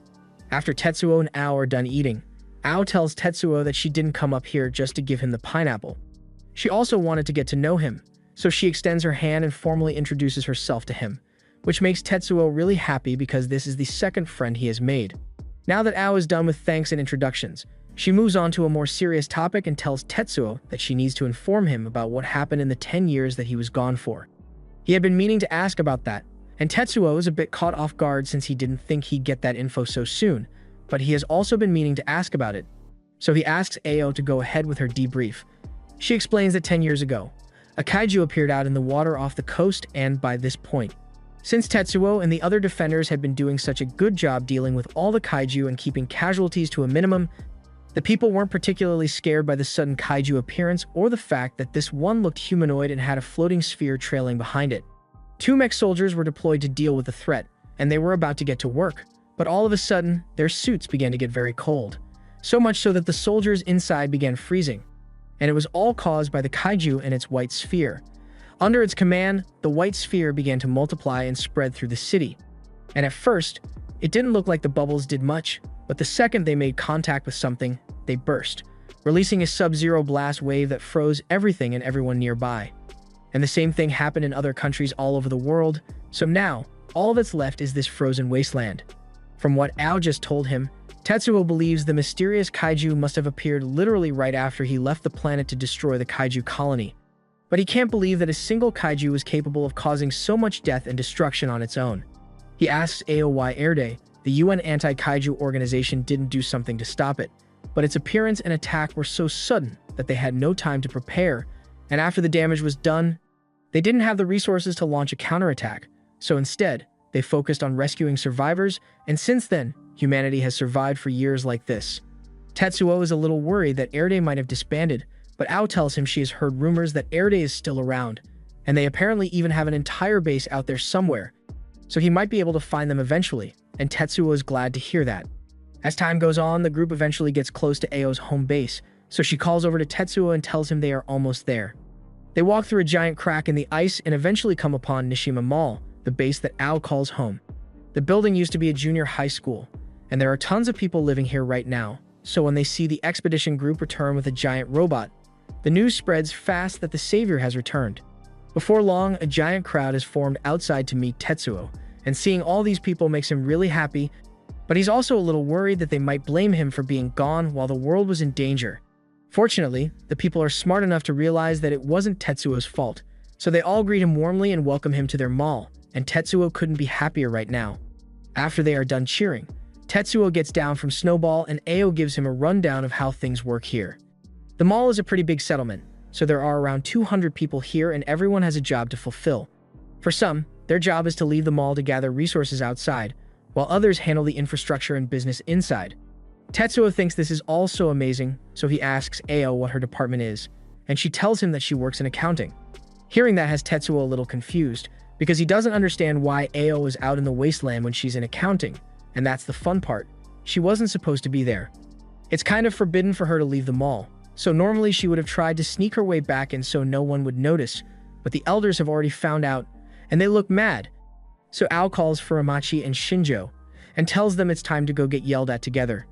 After Tetsuo and Ao are done eating, Ao tells Tetsuo that she didn't come up here just to give him the pineapple. She also wanted to get to know him, so she extends her hand and formally introduces herself to him, which makes Tetsuo really happy because this is the second friend he has made. Now that Ao is done with thanks and introductions, she moves on to a more serious topic and tells Tetsuo that she needs to inform him about what happened in the 10 years that he was gone for. He had been meaning to ask about that, and Tetsuo is a bit caught off guard since he didn't think he'd get that info so soon, but he has also been meaning to ask about it. So he asks Ao to go ahead with her debrief. She explains that 10 years ago, a kaiju appeared out in the water off the coast, and by this point, since Tetsuo and the other defenders had been doing such a good job dealing with all the kaiju and keeping casualties to a minimum, the people weren't particularly scared by the sudden kaiju appearance or the fact that this one looked humanoid and had a floating sphere trailing behind it. 2 mech soldiers were deployed to deal with the threat, and they were about to get to work, but all of a sudden, their suits began to get very cold. So much so that the soldiers inside began freezing, and it was all caused by the kaiju and its white sphere. Under its command, the white sphere began to multiply and spread through the city. And at first, it didn't look like the bubbles did much, but the second they made contact with something, they burst, releasing a sub-zero blast wave that froze everything and everyone nearby. And the same thing happened in other countries all over the world, so now, all that's left is this frozen wasteland. From what Ao just told him, Tetsuo believes the mysterious kaiju must have appeared literally right after he left the planet to destroy the kaiju colony. But he can't believe that a single kaiju was capable of causing so much death and destruction on its own. He asks Ao why Erde, the UN anti-kaiju organization, didn't do something to stop it, but its appearance and attack were so sudden that they had no time to prepare, and after the damage was done, they didn't have the resources to launch a counterattack, so instead, they focused on rescuing survivors, and since then, humanity has survived for years like this. Tetsuo is a little worried that Erde might have disbanded, but Ao tells him she has heard rumors that Erde is still around, and they apparently even have an entire base out there somewhere, so he might be able to find them eventually, and Tetsuo is glad to hear that. As time goes on, the group eventually gets close to Ao's home base, so she calls over to Tetsuo and tells him they are almost there. They walk through a giant crack in the ice and eventually come upon Nishima Mall, the base that Ao calls home. The building used to be a junior high school, and there are tons of people living here right now, so when they see the expedition group return with a giant robot, the news spreads fast that the savior has returned. Before long, a giant crowd is formed outside to meet Tetsuo, and seeing all these people makes him really happy, but he's also a little worried that they might blame him for being gone while the world was in danger. Fortunately, the people are smart enough to realize that it wasn't Tetsuo's fault, so they all greet him warmly and welcome him to their mall, and Tetsuo couldn't be happier right now. After they are done cheering, Tetsuo gets down from Snowball and Ao gives him a rundown of how things work here. The mall is a pretty big settlement, so there are around 200 people here and everyone has a job to fulfill. For some, their job is to leave the mall to gather resources outside, while others handle the infrastructure and business inside. Tetsuo thinks this is all so amazing, so he asks Ao what her department is, and she tells him that she works in accounting. Hearing that has Tetsuo a little confused, because he doesn't understand why Ao is out in the wasteland when she's in accounting, and that's the fun part. She wasn't supposed to be there. It's kind of forbidden for her to leave the mall, so normally she would have tried to sneak her way back in so no one would notice, but the elders have already found out, and they look mad. So Ao calls Furumachi and Shinjo, and tells them it's time to go get yelled at together.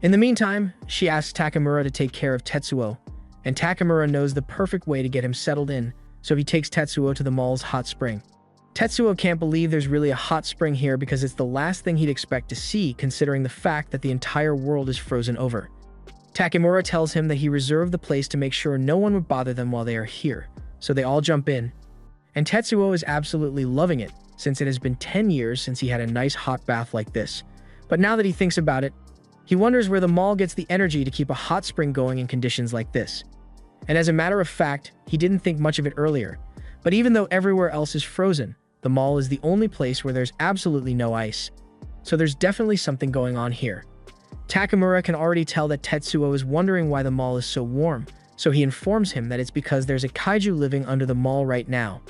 In the meantime, she asks Takamura to take care of Tetsuo, and Takamura knows the perfect way to get him settled in, so he takes Tetsuo to the mall's hot spring. Tetsuo can't believe there's really a hot spring here because it's the last thing he'd expect to see considering the fact that the entire world is frozen over. Takamura tells him that he reserved the place to make sure no one would bother them while they are here, so they all jump in. And Tetsuo is absolutely loving it, since it has been 10 years since he had a nice hot bath like this. But now that he thinks about it, he wonders where the mall gets the energy to keep a hot spring going in conditions like this. And as a matter of fact, he didn't think much of it earlier. But even though everywhere else is frozen, the mall is the only place where there's absolutely no ice. So there's definitely something going on here. Takamura can already tell that Tetsuo is wondering why the mall is so warm, so he informs him that it's because there's a kaiju living under the mall right now.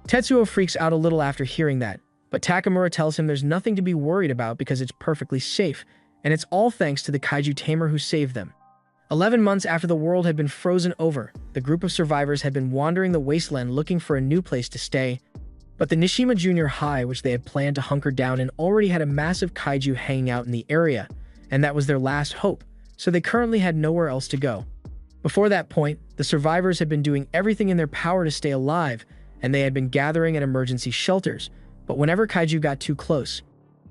Tetsuo freaks out a little after hearing that, but Takamura tells him there's nothing to be worried about because it's perfectly safe, and it's all thanks to the kaiju tamer who saved them. 11 months after the world had been frozen over, the group of survivors had been wandering the wasteland looking for a new place to stay, but the Nishima Junior High, which they had planned to hunker down in, already had a massive kaiju hanging out in the area, and that was their last hope, so they currently had nowhere else to go. Before that point, the survivors had been doing everything in their power to stay alive, and they had been gathering at emergency shelters, but whenever kaiju got too close,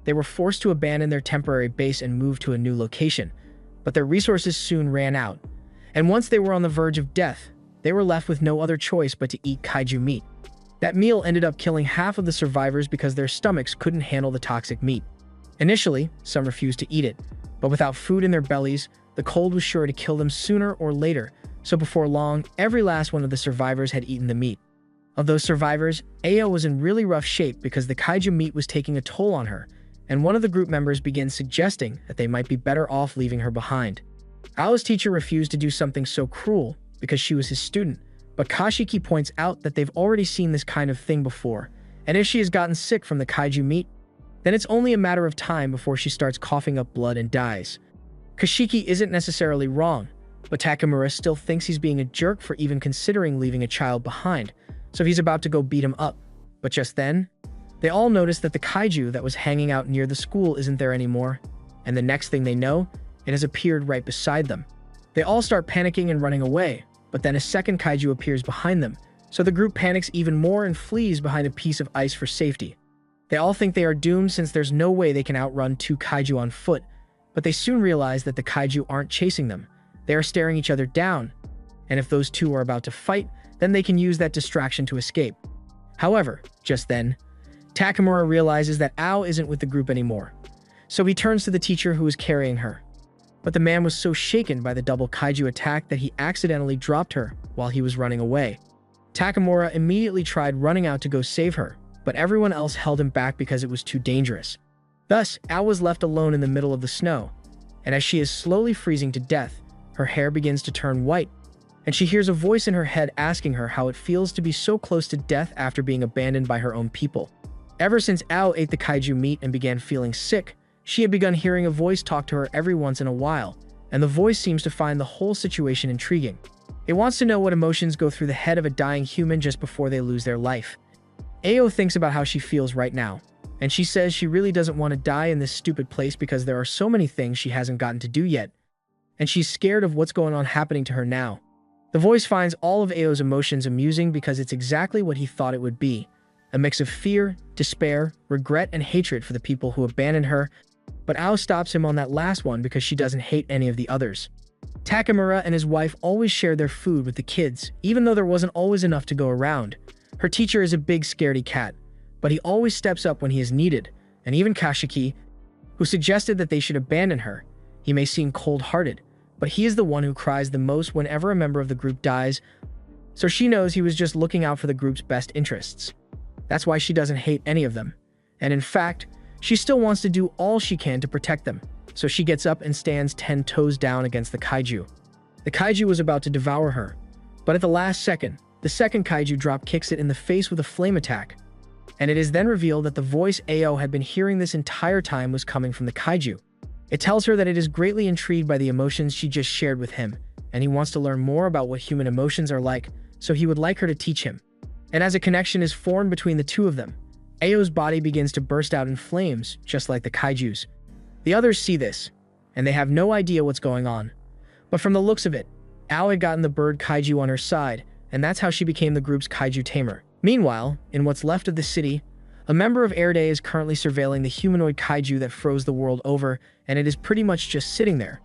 they were forced to abandon their temporary base and move to a new location. But their resources soon ran out, and once they were on the verge of death, they were left with no other choice but to eat kaiju meat. That meal ended up killing half of the survivors because their stomachs couldn't handle the toxic meat. Initially, some refused to eat it, but without food in their bellies, the cold was sure to kill them sooner or later, so before long, every last one of the survivors had eaten the meat. Of those survivors, Ao was in really rough shape because the kaiju meat was taking a toll on her, and one of the group members began suggesting that they might be better off leaving her behind. Ao's teacher refused to do something so cruel because she was his student, but Kashiki points out that they've already seen this kind of thing before, and if she has gotten sick from the kaiju meat, then it's only a matter of time before she starts coughing up blood and dies. Kashiki isn't necessarily wrong, but Takamura still thinks he's being a jerk for even considering leaving a child behind, so he's about to go beat him up. But just then, they all notice that the kaiju that was hanging out near the school isn't there anymore, and the next thing they know, it has appeared right beside them. They all start panicking and running away, but then a second kaiju appears behind them, so the group panics even more and flees behind a piece of ice for safety. They all think they are doomed since there's no way they can outrun two kaiju on foot, but they soon realize that the kaiju aren't chasing them. They are staring each other down, and if those two are about to fight, then they can use that distraction to escape. However, just then, Takamura realizes that Ao isn't with the group anymore, so he turns to the teacher who is carrying her. But the man was so shaken by the double kaiju attack that he accidentally dropped her while he was running away. Takamura immediately tried running out to go save her, but everyone else held him back because it was too dangerous. Thus, Ao was left alone in the middle of the snow, and as she is slowly freezing to death, her hair begins to turn white, and she hears a voice in her head asking her how it feels to be so close to death after being abandoned by her own people. Ever since Ao ate the kaiju meat and began feeling sick, she had begun hearing a voice talk to her every once in a while, and the voice seems to find the whole situation intriguing. It wants to know what emotions go through the head of a dying human just before they lose their life. Ao thinks about how she feels right now, and she says she really doesn't want to die in this stupid place because there are so many things she hasn't gotten to do yet, and she's scared of what's going on happening to her now. The voice finds all of Ao's emotions amusing because it's exactly what he thought it would be, a mix of fear, despair, regret, and hatred for the people who abandoned her, but Ao stops him on that last one because she doesn't hate any of the others. Takamura and his wife always shared their food with the kids, even though there wasn't always enough to go around. Her teacher is a big scaredy cat, but he always steps up when he is needed, and even Kashiki, who suggested that they should abandon her. He may seem cold-hearted, but he is the one who cries the most whenever a member of the group dies, so she knows he was just looking out for the group's best interests. That's why she doesn't hate any of them. And in fact, she still wants to do all she can to protect them, so she gets up and stands 10 toes down against the kaiju. The kaiju was about to devour her, but at the last second, the second kaiju drop kicks it in the face with a flame attack. And it is then revealed that the voice Ao had been hearing this entire time was coming from the kaiju. It tells her that it is greatly intrigued by the emotions she just shared with him, and he wants to learn more about what human emotions are like, so he would like her to teach him. And as a connection is formed between the two of them, Ao's body begins to burst out in flames, just like the kaiju's. The others see this, and they have no idea what's going on. But from the looks of it, Ao had gotten the bird kaiju on her side, and that's how she became the group's kaiju tamer. Meanwhile, in what's left of the city, a member of Airday is currently surveilling the humanoid kaiju that froze the world over, and it is pretty much just sitting there.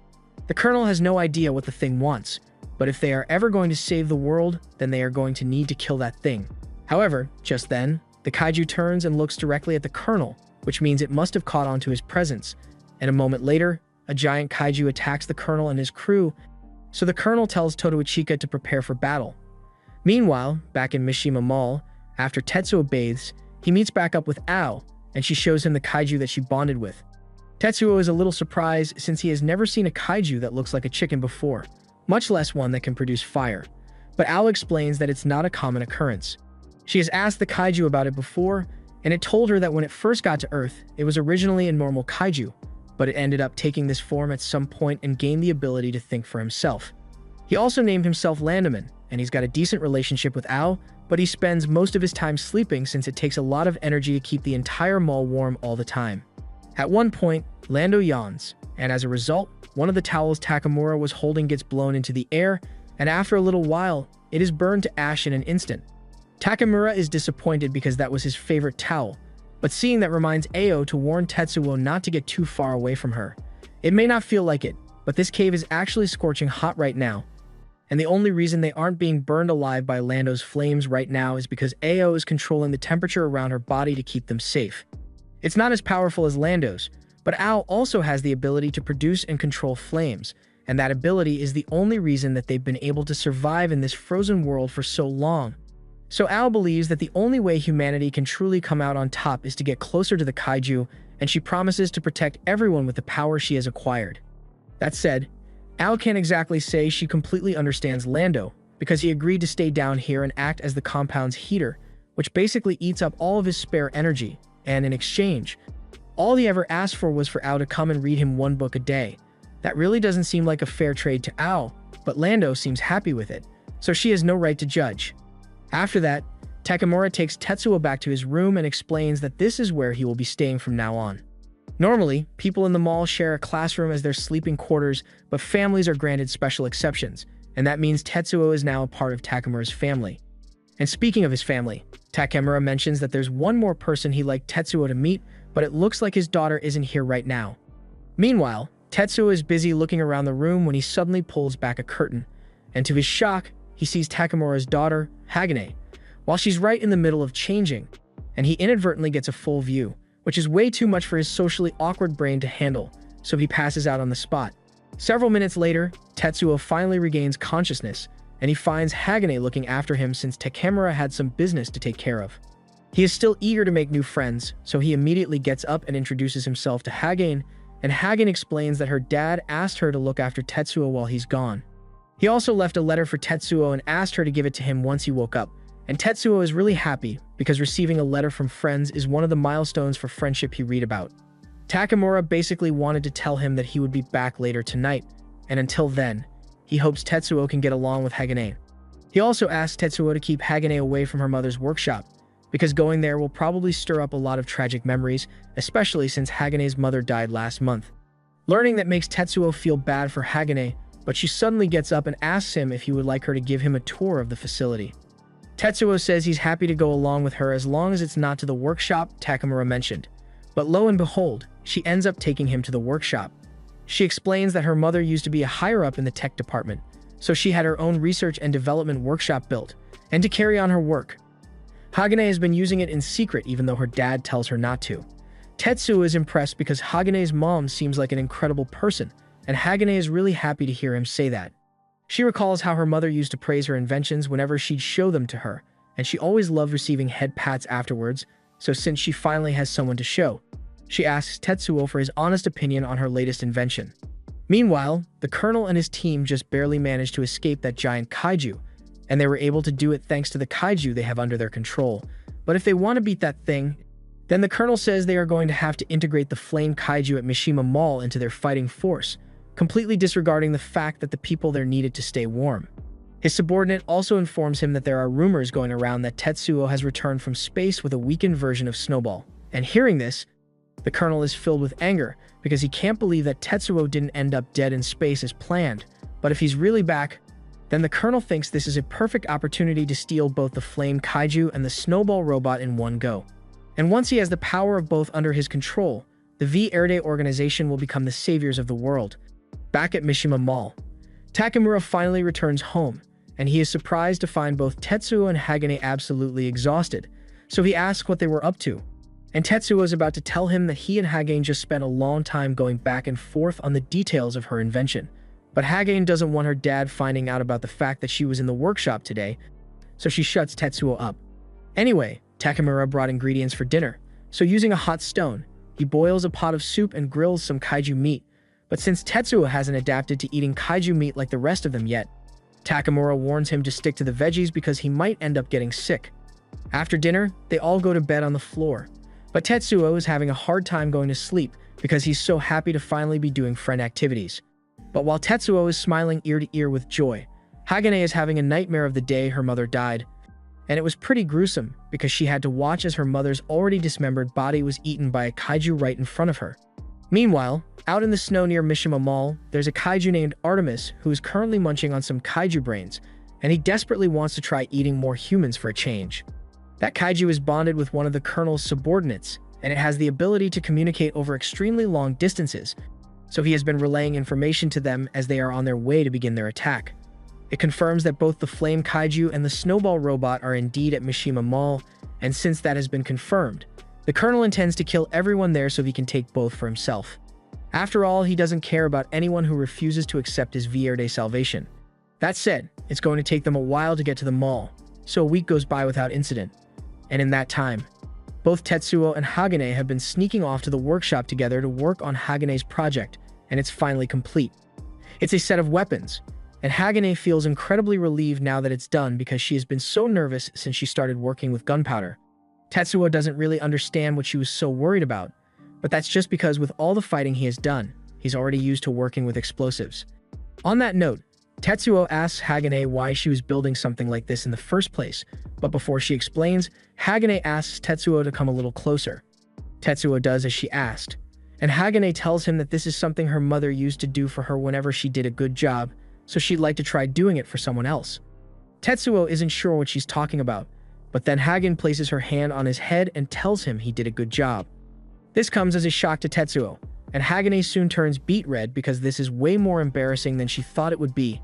The colonel has no idea what the thing wants, but if they are ever going to save the world, then they are going to need to kill that thing. However, just then, the kaiju turns and looks directly at the colonel, which means it must have caught on to his presence, and a moment later, a giant kaiju attacks the colonel and his crew, so the colonel tells Todo Ichika to prepare for battle. Meanwhile, back in Mishima Mall, after Tetsuo bathes, he meets back up with Ao, and she shows him the kaiju that she bonded with. Tetsuo is a little surprised since he has never seen a kaiju that looks like a chicken before, much less one that can produce fire. But Ao explains that it's not a common occurrence. She has asked the kaiju about it before, and it told her that when it first got to Earth, it was originally a normal kaiju, but it ended up taking this form at some point and gained the ability to think for himself. He also named himself Landaman, and he's got a decent relationship with Ao, but he spends most of his time sleeping since it takes a lot of energy to keep the entire mall warm all the time. At one point, Lando yawns, and as a result, one of the towels Takamura was holding gets blown into the air, and after a little while, it is burned to ash in an instant. Takamura is disappointed because that was his favorite towel, but seeing that reminds Ao to warn Tetsuo not to get too far away from her. It may not feel like it, but this cave is actually scorching hot right now, and the only reason they aren't being burned alive by Lando's flames right now is because Ao is controlling the temperature around her body to keep them safe. It's not as powerful as Lando's, but Ao also has the ability to produce and control flames, and that ability is the only reason that they've been able to survive in this frozen world for so long. So Ao believes that the only way humanity can truly come out on top is to get closer to the kaiju, and she promises to protect everyone with the power she has acquired. That said, Ao can't exactly say she completely understands Lando, because he agreed to stay down here and act as the compound's heater, which basically eats up all of his spare energy, and in exchange, all he ever asked for was for Ao to come and read him one book a day. That really doesn't seem like a fair trade to Ao, but Lando seems happy with it, so she has no right to judge. After that, Takamura takes Tetsuo back to his room and explains that this is where he will be staying from now on. Normally, people in the mall share a classroom as their sleeping quarters, but families are granted special exceptions, and that means Tetsuo is now a part of Takamura's family. And speaking of his family, Takamura mentions that there's one more person he'd like Tetsuo to meet, but it looks like his daughter isn't here right now. Meanwhile, Tetsuo is busy looking around the room when he suddenly pulls back a curtain, and to his shock, he sees Takamura's daughter, Hagane, while she's right in the middle of changing, and he inadvertently gets a full view, which is way too much for his socially awkward brain to handle, so he passes out on the spot. Several minutes later, Tetsuo finally regains consciousness, and he finds Hagane looking after him since Takamura had some business to take care of. He is still eager to make new friends, so he immediately gets up and introduces himself to Hagane, and Hagane explains that her dad asked her to look after Tetsuo while he's gone. He also left a letter for Tetsuo and asked her to give it to him once he woke up, and Tetsuo is really happy because receiving a letter from friends is one of the milestones for friendship he read about. Takamura basically wanted to tell him that he would be back later tonight, and until then, he hopes Tetsuo can get along with Hagane. He also asked Tetsuo to keep Hagane away from her mother's workshop, because going there will probably stir up a lot of tragic memories, especially since Hagane's mother died last month. Learning that makes Tetsuo feel bad for Hagane, but she suddenly gets up and asks him if he would like her to give him a tour of the facility. Tetsuo says he's happy to go along with her as long as it's not to the workshop Takamura mentioned. But lo and behold, she ends up taking him to the workshop. She explains that her mother used to be a higher-up in the tech department, so she had her own research and development workshop built, and to carry on her work. Hagane has been using it in secret even though her dad tells her not to. Tetsuo is impressed because Hagane's mom seems like an incredible person, and Hagane is really happy to hear him say that. She recalls how her mother used to praise her inventions whenever she'd show them to her, and she always loved receiving head pats afterwards, so since she finally has someone to show, she asks Tetsuo for his honest opinion on her latest invention. Meanwhile, the Colonel and his team just barely managed to escape that giant kaiju, and they were able to do it thanks to the kaiju they have under their control. But if they want to beat that thing, then the Colonel says they are going to have to integrate the flame kaiju at Mishima Mall into their fighting force, completely disregarding the fact that the people there needed to stay warm. His subordinate also informs him that there are rumors going around that Tetsuo has returned from space with a weakened version of Snowball. And hearing this, the Colonel is filled with anger because he can't believe that Tetsuo didn't end up dead in space as planned. But if he's really back, then the Colonel thinks this is a perfect opportunity to steal both the flame kaiju and the Snowball robot in one go. And once he has the power of both under his control, the V-Erde organization will become the saviors of the world. Back at Mishima Mall, Takamura finally returns home, and he is surprised to find both Tetsuo and Hagane absolutely exhausted, so he asks what they were up to. And Tetsuo is about to tell him that he and Hagane just spent a long time going back and forth on the details of her invention. But Hagane doesn't want her dad finding out about the fact that she was in the workshop today, so she shuts Tetsuo up. Anyway, Takamura brought ingredients for dinner, so using a hot stone, he boils a pot of soup and grills some kaiju meat. But since Tetsuo hasn't adapted to eating kaiju meat like the rest of them yet, Takamura warns him to stick to the veggies because he might end up getting sick. After dinner, they all go to bed on the floor. But Tetsuo is having a hard time going to sleep because he's so happy to finally be doing friend activities. But while Tetsuo is smiling ear to ear with joy, Hagane is having a nightmare of the day her mother died. And it was pretty gruesome because she had to watch as her mother's already dismembered body was eaten by a kaiju right in front of her. Meanwhile, out in the snow near Mishima Mall, there's a kaiju named Artemis who is currently munching on some kaiju brains, and he desperately wants to try eating more humans for a change. That kaiju is bonded with one of the Colonel's subordinates, and it has the ability to communicate over extremely long distances, so he has been relaying information to them as they are on their way to begin their attack. It confirms that both the Flame Kaiju and the Snowball Robot are indeed at Mishima Mall, and since that has been confirmed, the Colonel intends to kill everyone there so he can take both for himself. After all, he doesn't care about anyone who refuses to accept his Verde salvation. That said, it's going to take them a while to get to the mall, so a week goes by without incident. And in that time, both Tetsuo and Hagane have been sneaking off to the workshop together to work on Hagane's project, and it's finally complete. It's a set of weapons, and Hagane feels incredibly relieved now that it's done because she has been so nervous since she started working with gunpowder. Tetsuo doesn't really understand what she was so worried about, but that's just because with all the fighting he has done, he's already used to working with explosives. On that note, Tetsuo asks Hagane why she was building something like this in the first place, but before she explains, Hagane asks Tetsuo to come a little closer. Tetsuo does as she asked, and Hagane tells him that this is something her mother used to do for her whenever she did a good job, so she'd like to try doing it for someone else. Tetsuo isn't sure what she's talking about, but then Hagane places her hand on his head and tells him he did a good job. This comes as a shock to Tetsuo, and Hagane soon turns beet red because this is way more embarrassing than she thought it would be.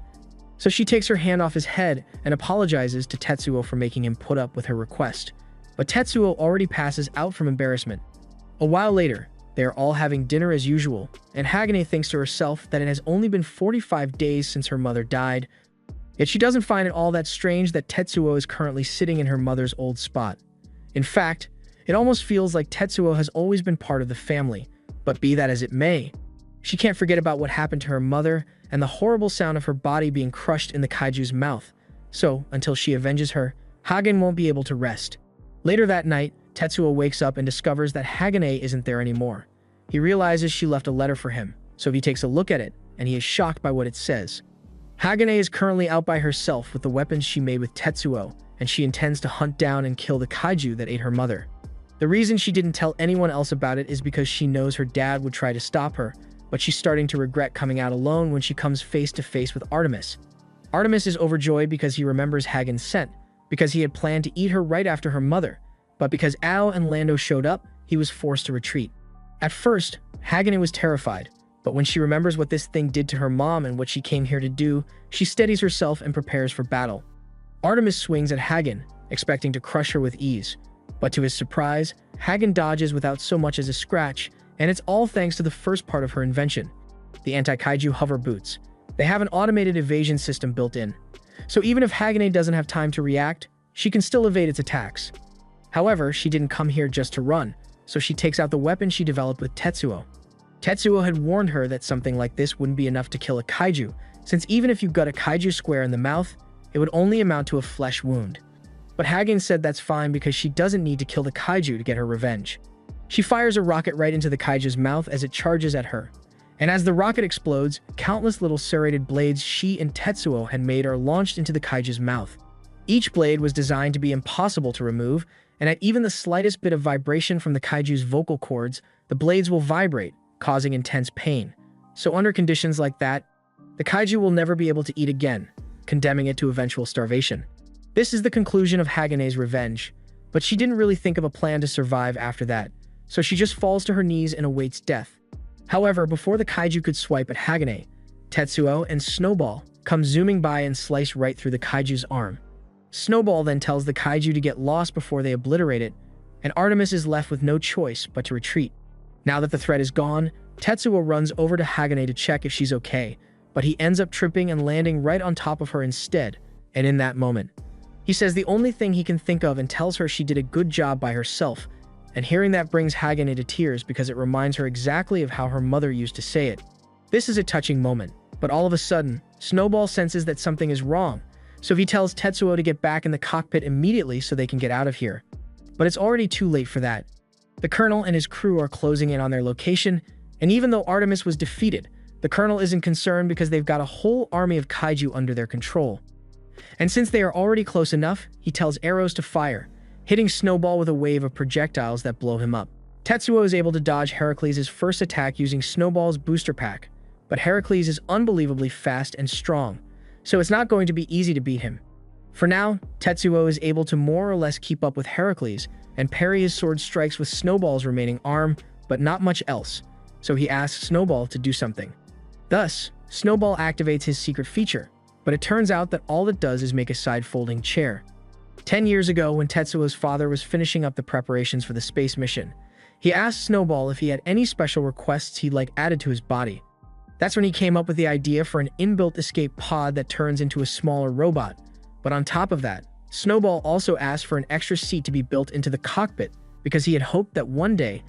So she takes her hand off his head and apologizes to Tetsuo for making him put up with her request. But Tetsuo already passes out from embarrassment. A while later, they are all having dinner as usual, and Hagane thinks to herself that it has only been 45 days since her mother died. Yet she doesn't find it all that strange that Tetsuo is currently sitting in her mother's old spot. In fact, it almost feels like Tetsuo has always been part of the family, but be that as it may, she can't forget about what happened to her mother and the horrible sound of her body being crushed in the kaiju's mouth. So, until she avenges her, Hagane won't be able to rest. Later that night, Tetsuo wakes up and discovers that Hagane isn't there anymore. He realizes she left a letter for him, so he takes a look at it, and he is shocked by what it says. Hagane is currently out by herself with the weapons she made with Tetsuo, and she intends to hunt down and kill the kaiju that ate her mother. The reason she didn't tell anyone else about it is because she knows her dad would try to stop her, but she's starting to regret coming out alone when she comes face to face with Artemis. Artemis is overjoyed because he remembers Hagane's scent, because he had planned to eat her right after her mother, but because Ao and Lando showed up, he was forced to retreat. At first, Hagane was terrified, but when she remembers what this thing did to her mom and what she came here to do, she steadies herself and prepares for battle. Artemis swings at Hagen, expecting to crush her with ease, but to his surprise, Hagen dodges without so much as a scratch, and it's all thanks to the first part of her invention, the anti-kaiju hover boots. They have an automated evasion system built in, so even if Hagane doesn't have time to react, she can still evade its attacks. However, she didn't come here just to run, so she takes out the weapon she developed with Tetsuo. Tetsuo had warned her that something like this wouldn't be enough to kill a kaiju, since even if you gut a kaiju square in the mouth, it would only amount to a flesh wound. But Hagen said that's fine because she doesn't need to kill the kaiju to get her revenge. She fires a rocket right into the kaiju's mouth as it charges at her. And as the rocket explodes, countless little serrated blades she and Tetsuo had made are launched into the kaiju's mouth. Each blade was designed to be impossible to remove, and at even the slightest bit of vibration from the kaiju's vocal cords, the blades will vibrate, causing intense pain. So under conditions like that, the kaiju will never be able to eat again, condemning it to eventual starvation. This is the conclusion of Hagane's revenge, but she didn't really think of a plan to survive after that, so she just falls to her knees and awaits death. However, before the kaiju could swipe at Hagane, Tetsuo and Snowball come zooming by and slice right through the kaiju's arm. Snowball then tells the kaiju to get lost before they obliterate it, and Artemis is left with no choice but to retreat. Now that the threat is gone, Tetsuo runs over to Hagane to check if she's okay, but he ends up tripping and landing right on top of her instead, and in that moment, he says the only thing he can think of and tells her she did a good job by herself, and hearing that brings Hagane to tears because it reminds her exactly of how her mother used to say it. This is a touching moment, but all of a sudden, Snowball senses that something is wrong, so he tells Tetsuo to get back in the cockpit immediately so they can get out of here. But it's already too late for that. The Colonel and his crew are closing in on their location, and even though Artemis was defeated, the Colonel isn't concerned because they've got a whole army of kaiju under their control. And since they are already close enough, he tells arrows to fire, hitting Snowball with a wave of projectiles that blow him up. Tetsuo is able to dodge Heracles' first attack using Snowball's booster pack, but Heracles is unbelievably fast and strong, so it's not going to be easy to beat him. For now, Tetsuo is able to more or less keep up with Heracles and parry his sword strikes with Snowball's remaining arm, but not much else, so he asks Snowball to do something. Thus, Snowball activates his secret feature, but it turns out that all it does is make a side-folding chair. 10 years ago, when Tetsuo's father was finishing up the preparations for the space mission, he asked Snowball if he had any special requests he'd like added to his body. That's when he came up with the idea for an inbuilt escape pod that turns into a smaller robot. But on top of that, Snowball also asked for an extra seat to be built into the cockpit because he had hoped that one day,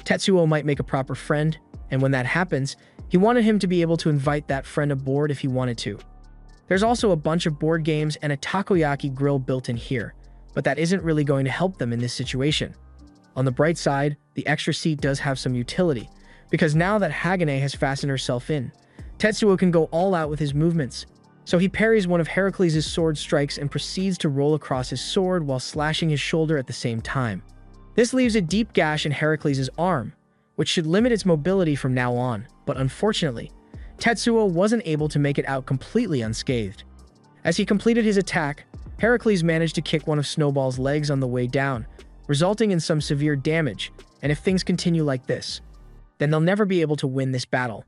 Tetsuo might make a proper friend, and when that happens, he wanted him to be able to invite that friend aboard if he wanted to. There's also a bunch of board games and a takoyaki grill built in here, but that isn't really going to help them in this situation. On the bright side, the extra seat does have some utility, because now that Hagane has fastened herself in, Tetsuo can go all out with his movements. So he parries one of Heracles' sword strikes and proceeds to roll across his sword while slashing his shoulder at the same time. This leaves a deep gash in Heracles' arm, which should limit its mobility from now on, but unfortunately, Tetsuo wasn't able to make it out completely unscathed. As he completed his attack, Heracles managed to kick one of Snowball's legs on the way down, resulting in some severe damage, and if things continue like this, then they'll never be able to win this battle.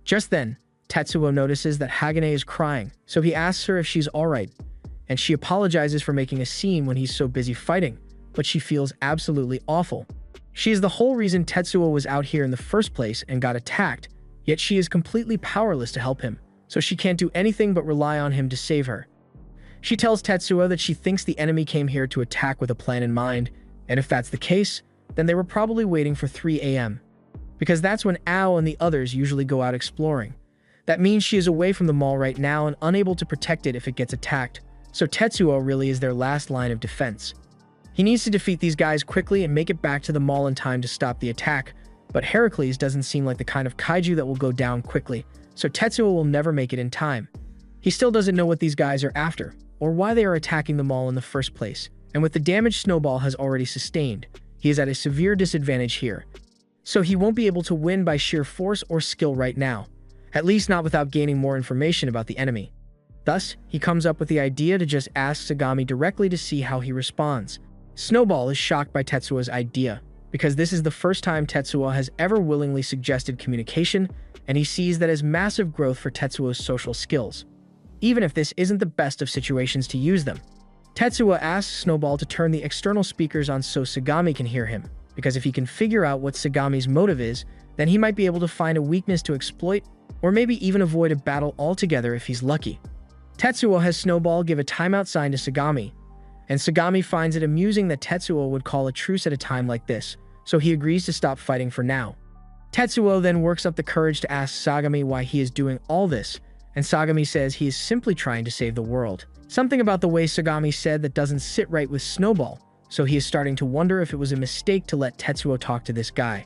Just then, Tetsuo notices that Hagane is crying, so he asks her if she's alright, and she apologizes for making a scene when he's so busy fighting, but she feels absolutely awful. She is the whole reason Tetsuo was out here in the first place and got attacked, yet she is completely powerless to help him, so she can't do anything but rely on him to save her. She tells Tetsuo that she thinks the enemy came here to attack with a plan in mind, and if that's the case, then they were probably waiting for 3 a.m. because that's when Ao and the others usually go out exploring. That means she is away from the mall right now and unable to protect it if it gets attacked, so Tetsuo really is their last line of defense. He needs to defeat these guys quickly and make it back to the mall in time to stop the attack, but Heracles doesn't seem like the kind of kaiju that will go down quickly, so Tetsuo will never make it in time. He still doesn't know what these guys are after, or why they are attacking the mall in the first place, and with the damage Snowball has already sustained, he is at a severe disadvantage here. So he won't be able to win by sheer force or skill right now, at least not without gaining more information about the enemy. Thus, he comes up with the idea to just ask Sagami directly to see how he responds. Snowball is shocked by Tetsuo's idea, because this is the first time Tetsuo has ever willingly suggested communication, and he sees that as massive growth for Tetsuo's social skills, even if this isn't the best of situations to use them. Tetsuo asks Snowball to turn the external speakers on so Sagami can hear him, because if he can figure out what Sagami's motive is, then he might be able to find a weakness to exploit, or maybe even avoid a battle altogether if he's lucky. Tetsuo has Snowball give a timeout sign to Sagami, and Sagami finds it amusing that Tetsuo would call a truce at a time like this, so he agrees to stop fighting for now. Tetsuo then works up the courage to ask Sagami why he is doing all this, and Sagami says he is simply trying to save the world. Something about the way Sagami said that doesn't sit right with Snowball, so he is starting to wonder if it was a mistake to let Tetsuo talk to this guy.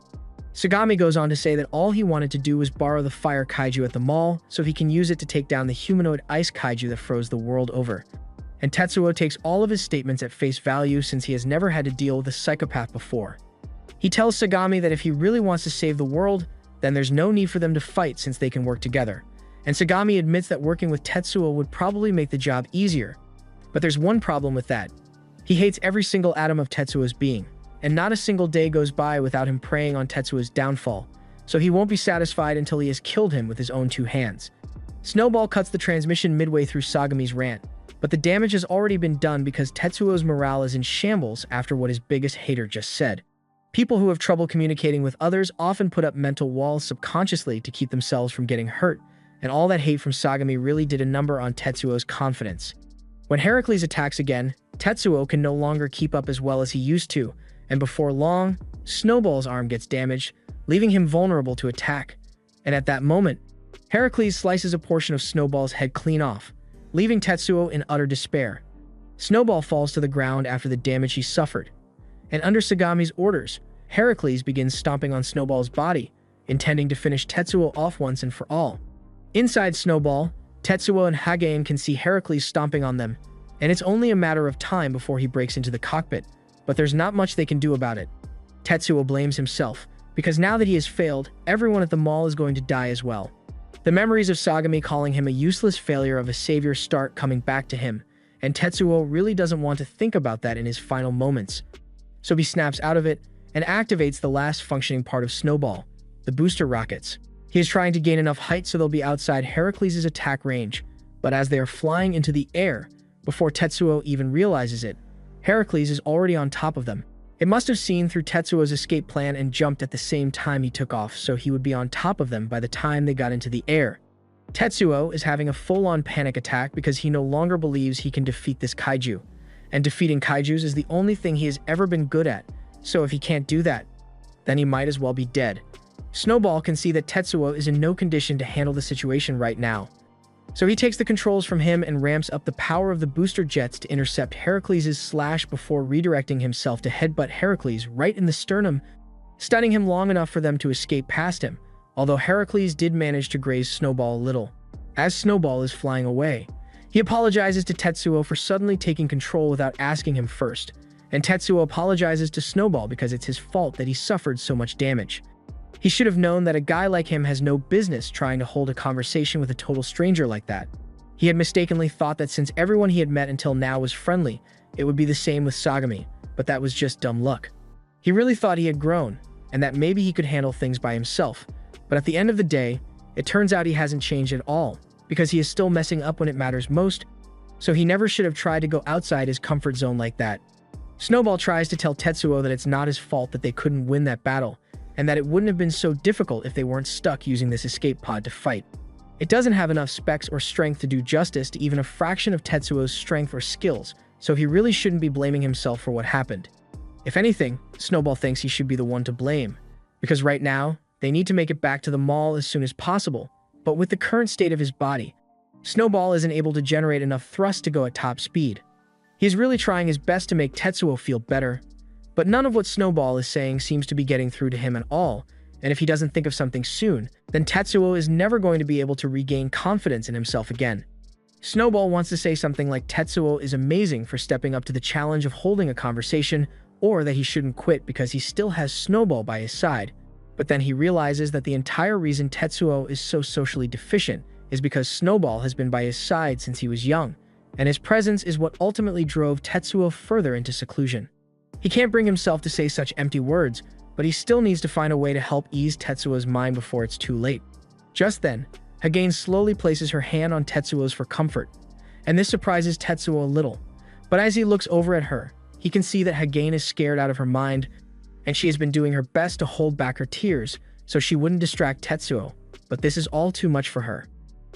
Sagami goes on to say that all he wanted to do was borrow the fire kaiju at the mall so he can use it to take down the humanoid ice kaiju that froze the world over. And Tetsuo takes all of his statements at face value since he has never had to deal with a psychopath before. He tells Sagami that if he really wants to save the world, then there's no need for them to fight since they can work together. And Sagami admits that working with Tetsuo would probably make the job easier. But there's one problem with that. He hates every single atom of Tetsuo's being, and not a single day goes by without him preying on Tetsuo's downfall, so he won't be satisfied until he has killed him with his own two hands. Snowball cuts the transmission midway through Sagami's rant, but the damage has already been done because Tetsuo's morale is in shambles after what his biggest hater just said. People who have trouble communicating with others often put up mental walls subconsciously to keep themselves from getting hurt, and all that hate from Sagami really did a number on Tetsuo's confidence. When Heracles attacks again, Tetsuo can no longer keep up as well as he used to, and before long, Snowball's arm gets damaged, leaving him vulnerable to attack. And at that moment, Heracles slices a portion of Snowball's head clean off, leaving Tetsuo in utter despair. Snowball falls to the ground after the damage he suffered, and under Sagami's orders, Heracles begins stomping on Snowball's body, intending to finish Tetsuo off once and for all. Inside Snowball, Tetsuo and Hagain can see Heracles stomping on them, and it's only a matter of time before he breaks into the cockpit, but there's not much they can do about it. Tetsuo blames himself, because now that he has failed, everyone at the mall is going to die as well. The memories of Sagami calling him a useless failure of a savior start coming back to him, and Tetsuo really doesn't want to think about that in his final moments. So he snaps out of it and activates the last functioning part of Snowball, the booster rockets. He is trying to gain enough height so they'll be outside Heracles' attack range, but as they are flying into the air, before Tetsuo even realizes it, Heracles is already on top of them. It must have seen through Tetsuo's escape plan and jumped at the same time he took off, so he would be on top of them by the time they got into the air. Tetsuo is having a full-on panic attack because he no longer believes he can defeat this kaiju, and defeating kaijus is the only thing he has ever been good at, so if he can't do that, then he might as well be dead. Snowball can see that Tetsuo is in no condition to handle the situation right now, so he takes the controls from him and ramps up the power of the booster jets to intercept Heracles' slash before redirecting himself to headbutt Heracles right in the sternum, stunning him long enough for them to escape past him, although Heracles did manage to graze Snowball a little. As Snowball is flying away, he apologizes to Tetsuo for suddenly taking control without asking him first, and Tetsuo apologizes to Snowball because it's his fault that he suffered so much damage. He should have known that a guy like him has no business trying to hold a conversation with a total stranger like that. He had mistakenly thought that since everyone he had met until now was friendly, it would be the same with Sagami, but that was just dumb luck. He really thought he had grown, and that maybe he could handle things by himself, but at the end of the day, it turns out he hasn't changed at all, because he is still messing up when it matters most, so he never should have tried to go outside his comfort zone like that. Snowball tries to tell Tetsuo that it's not his fault that they couldn't win that battle, and that it wouldn't have been so difficult if they weren't stuck using this escape pod to fight. It doesn't have enough specs or strength to do justice to even a fraction of Tetsuo's strength or skills, so he really shouldn't be blaming himself for what happened. If anything, Snowball thinks he should be the one to blame, because right now, they need to make it back to the mall as soon as possible, but with the current state of his body, Snowball isn't able to generate enough thrust to go at top speed. He's really trying his best to make Tetsuo feel better, but none of what Snowball is saying seems to be getting through to him at all, and if he doesn't think of something soon, then Tetsuo is never going to be able to regain confidence in himself again. Snowball wants to say something like Tetsuo is amazing for stepping up to the challenge of holding a conversation, or that he shouldn't quit because he still has Snowball by his side, but then he realizes that the entire reason Tetsuo is so socially deficient is because Snowball has been by his side since he was young, and his presence is what ultimately drove Tetsuo further into seclusion. He can't bring himself to say such empty words, but he still needs to find a way to help ease Tetsuo's mind before it's too late. Just then, Hagane slowly places her hand on Tetsuo's for comfort, and this surprises Tetsuo a little. But as he looks over at her, he can see that Hagane is scared out of her mind, and she has been doing her best to hold back her tears so she wouldn't distract Tetsuo, but this is all too much for her.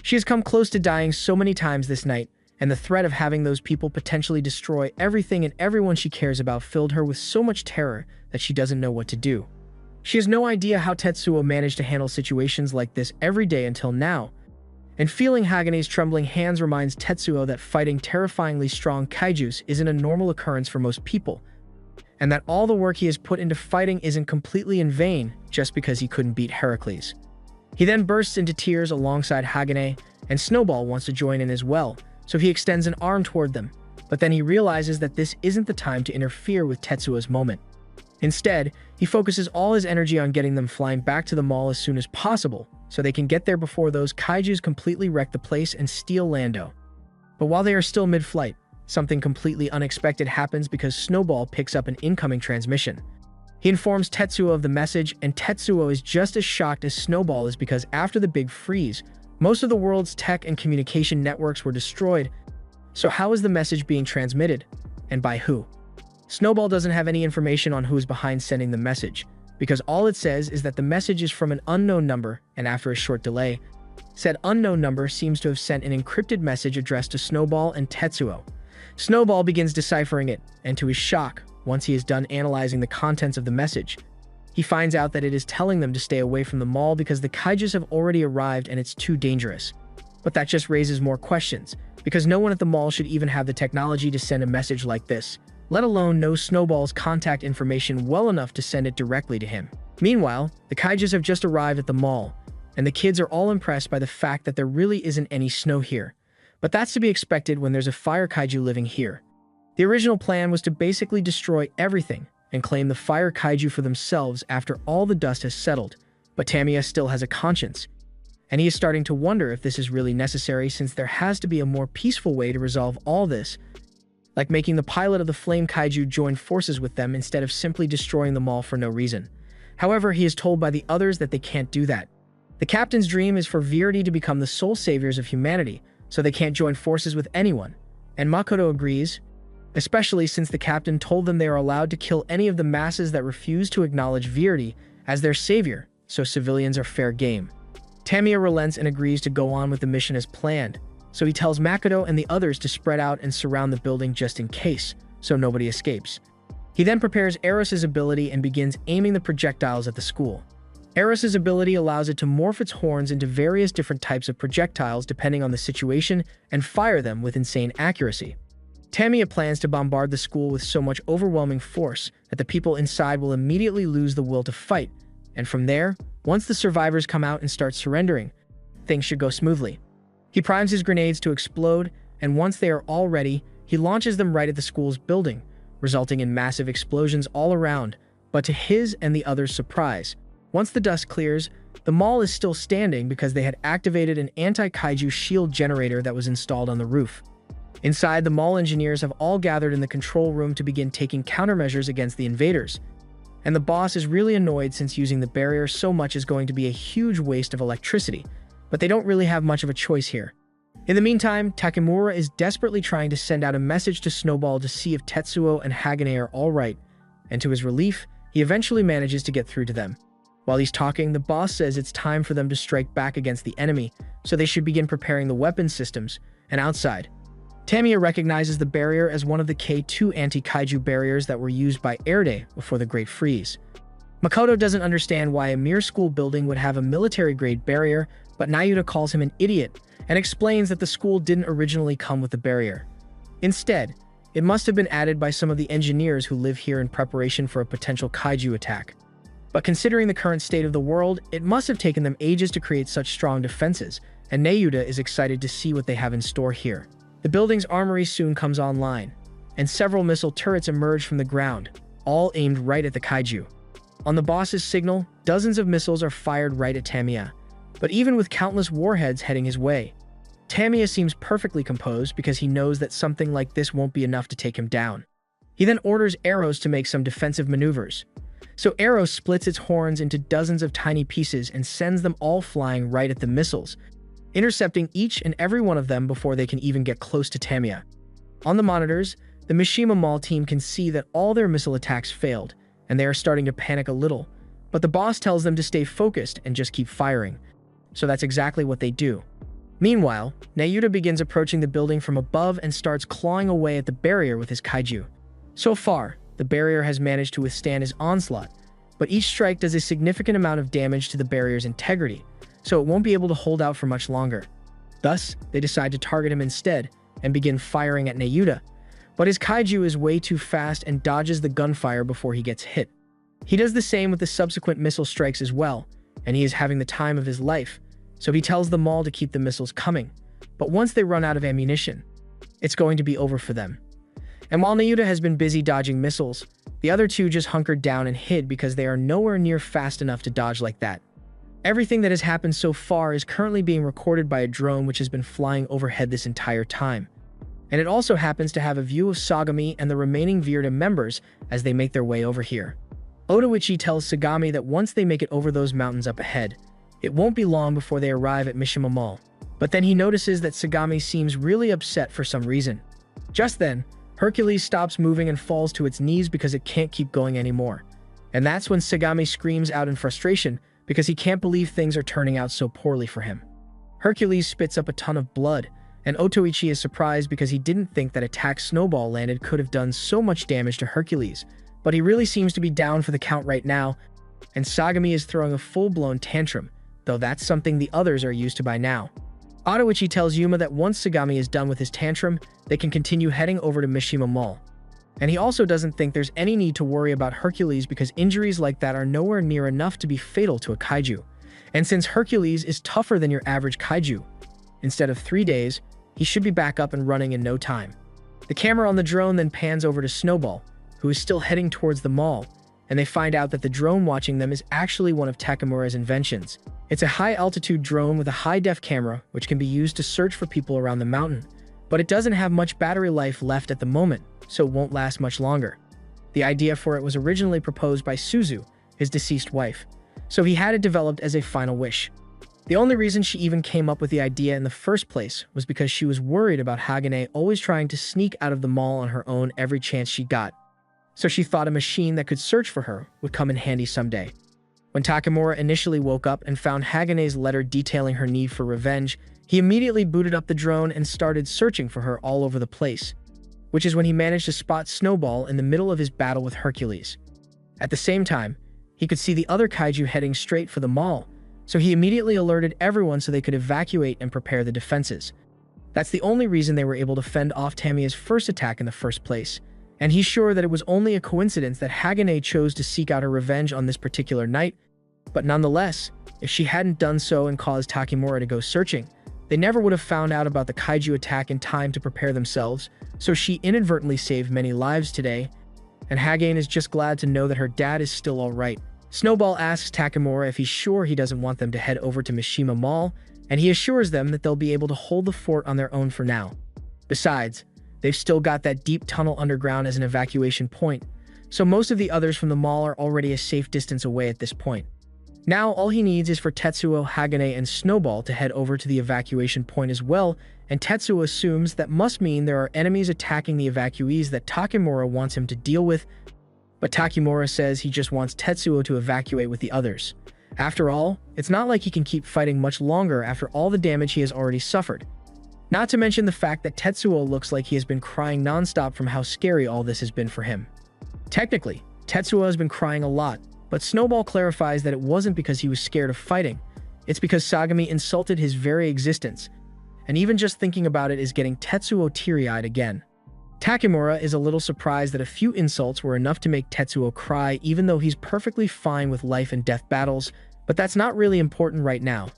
She has come close to dying so many times this night, and the threat of having those people potentially destroy everything and everyone she cares about filled her with so much terror that she doesn't know what to do. She has no idea how Tetsuo managed to handle situations like this every day until now, and feeling Hagane's trembling hands reminds Tetsuo that fighting terrifyingly strong kaijus isn't a normal occurrence for most people, and that all the work he has put into fighting isn't completely in vain just because he couldn't beat Heracles. He then bursts into tears alongside Hagane, and Snowball wants to join in as well, so he extends an arm toward them, but then he realizes that this isn't the time to interfere with Tetsuo's moment. Instead, he focuses all his energy on getting them flying back to the mall as soon as possible, so they can get there before those kaijus completely wreck the place and steal Lando. But while they are still mid-flight, something completely unexpected happens because Snowball picks up an incoming transmission. He informs Tetsuo of the message, and Tetsuo is just as shocked as Snowball is because after the big freeze, most of the world's tech and communication networks were destroyed. So how is the message being transmitted? And by who? Snowball doesn't have any information on who is behind sending the message, because all it says is that the message is from an unknown number, and after a short delay, said unknown number seems to have sent an encrypted message addressed to Snowball and Tetsuo. Snowball begins deciphering it, and to his shock, once he is done analyzing the contents of the message, he finds out that it is telling them to stay away from the mall because the kaijus have already arrived and it's too dangerous. But that just raises more questions, because no one at the mall should even have the technology to send a message like this, let alone know Snowball's contact information well enough to send it directly to him. Meanwhile, the kaijus have just arrived at the mall, and the kids are all impressed by the fact that there really isn't any snow here. But that's to be expected when there's a fire kaiju living here. The original plan was to basically destroy everything and claim the fire kaiju for themselves after all the dust has settled, but Tamiya still has a conscience, and he is starting to wonder if this is really necessary since there has to be a more peaceful way to resolve all this, like making the pilot of the flame kaiju join forces with them instead of simply destroying the mall for no reason. However, he is told by the others that they can't do that. The captain's dream is for Viridi to become the sole saviors of humanity, so they can't join forces with anyone, and Makoto agrees, especially since the captain told them they are allowed to kill any of the masses that refuse to acknowledge Viridi as their savior, so civilians are fair game. Tamiya relents and agrees to go on with the mission as planned, so he tells Makoto and the others to spread out and surround the building just in case, so nobody escapes. He then prepares Eris's ability and begins aiming the projectiles at the school. Eris's ability allows it to morph its horns into various different types of projectiles depending on the situation and fire them with insane accuracy. Tamiya plans to bombard the school with so much overwhelming force that the people inside will immediately lose the will to fight, and from there, once the survivors come out and start surrendering, things should go smoothly. He primes his grenades to explode, and once they are all ready, he launches them right at the school's building, resulting in massive explosions all around, but to his and the others' surprise, once the dust clears, the mall is still standing because they had activated an anti-kaiju shield generator that was installed on the roof. Inside, the mall engineers have all gathered in the control room to begin taking countermeasures against the invaders. And the boss is really annoyed since using the barrier so much is going to be a huge waste of electricity, but they don't really have much of a choice here. In the meantime, Takemura is desperately trying to send out a message to Snowball to see if Tetsuo and Hagane are alright, and to his relief, he eventually manages to get through to them. While he's talking, the boss says it's time for them to strike back against the enemy, so they should begin preparing the weapon systems, and outside, Tamiya recognizes the barrier as one of the K2 anti-kaiju barriers that were used by Erde before the Great Freeze. Makoto doesn't understand why a mere school building would have a military-grade barrier, but Nayuta calls him an idiot and explains that the school didn't originally come with the barrier. Instead, it must have been added by some of the engineers who live here in preparation for a potential kaiju attack. But considering the current state of the world, it must have taken them ages to create such strong defenses, and Nayuta is excited to see what they have in store here. The building's armory soon comes online, and several missile turrets emerge from the ground, all aimed right at the kaiju. On the boss's signal, dozens of missiles are fired right at Tamiya, But even with countless warheads heading his way, Tamiya seems perfectly composed because he knows that something like this won't be enough to take him down. He then orders Eros to make some defensive maneuvers. So Eros splits its horns into dozens of tiny pieces and sends them all flying right at the missiles, intercepting each and every one of them before they can even get close to Tamiya. On the monitors, the Mishima Mall team can see that all their missile attacks failed, and they are starting to panic a little, but the boss tells them to stay focused and just keep firing. So that's exactly what they do. Meanwhile, Nayuta begins approaching the building from above and starts clawing away at the barrier with his kaiju. So far, the barrier has managed to withstand his onslaught, but each strike does a significant amount of damage to the barrier's integrity, so it won't be able to hold out for much longer. Thus, they decide to target him instead and begin firing at Nayuta, but his kaiju is way too fast and dodges the gunfire before he gets hit. He does the same with the subsequent missile strikes as well, and he is having the time of his life, so he tells the mall to keep the missiles coming. But once they run out of ammunition, it's going to be over for them. And while Nayuta has been busy dodging missiles, the other two just hunkered down and hid because they are nowhere near fast enough to dodge like that. Everything that has happened so far is currently being recorded by a drone which has been flying overhead this entire time. And it also happens to have a view of Sagami and the remaining Virta members as they make their way over here. Otoichi tells Sagami that once they make it over those mountains up ahead, it won't be long before they arrive at Mishima Mall. But then he notices that Sagami seems really upset for some reason. Just then, Hercules stops moving and falls to its knees because it can't keep going anymore. And that's when Sagami screams out in frustration because he can't believe things are turning out so poorly for him. Hercules spits up a ton of blood, and Otoichi is surprised because he didn't think that attack Snowball landed could have done so much damage to Hercules, but he really seems to be down for the count right now, and Sagami is throwing a full-blown tantrum, though that's something the others are used to by now. Otoichi tells Yuma that once Sagami is done with his tantrum, they can continue heading over to Mishima Mall. And he also doesn't think there's any need to worry about Hercules because injuries like that are nowhere near enough to be fatal to a kaiju. And since Hercules is tougher than your average kaiju, instead of 3 days, he should be back up and running in no time. The camera on the drone then pans over to Snowball, who is still heading towards the mall, and they find out that the drone watching them is actually one of Takemura's inventions. It's a high-altitude drone with a high-def camera which can be used to search for people around the mountain, but it doesn't have much battery life left at the moment, so it won't last much longer. The idea for it was originally proposed by Suzu, his deceased wife, so he had it developed as a final wish. The only reason she even came up with the idea in the first place was because she was worried about Hagane always trying to sneak out of the mall on her own every chance she got. So she thought a machine that could search for her would come in handy someday. When Takemura initially woke up and found Hagane's letter detailing her need for revenge, he immediately booted up the drone and started searching for her all over the place, which is when he managed to spot Snowball in the middle of his battle with Hercules. At the same time, he could see the other kaiju heading straight for the mall, so he immediately alerted everyone so they could evacuate and prepare the defenses. That's the only reason they were able to fend off Tamiya's first attack in the first place, and he's sure that it was only a coincidence that Hagane chose to seek out her revenge on this particular night, but nonetheless, if she hadn't done so and caused Takemura to go searching, they never would have found out about the kaiju attack in time to prepare themselves, so she inadvertently saved many lives today, and Hagane is just glad to know that her dad is still alright. Snowball asks Takemura if he's sure he doesn't want them to head over to Mishima Mall, and he assures them that they'll be able to hold the fort on their own for now. Besides, they've still got that deep tunnel underground as an evacuation point, so most of the others from the mall are already a safe distance away at this point. Now all he needs is for Tetsuo, Hagane, and Snowball to head over to the evacuation point as well, and Tetsuo assumes that must mean there are enemies attacking the evacuees that Takemura wants him to deal with, but Takemura says he just wants Tetsuo to evacuate with the others. After all, it's not like he can keep fighting much longer after all the damage he has already suffered. Not to mention the fact that Tetsuo looks like he has been crying non-stop from how scary all this has been for him. Technically, Tetsuo has been crying a lot, but Snowball clarifies that it wasn't because he was scared of fighting, it's because Sagami insulted his very existence, and even just thinking about it is getting Tetsuo teary-eyed again. Takemura is a little surprised that a few insults were enough to make Tetsuo cry even though he's perfectly fine with life and death battles, but that's not really important right now.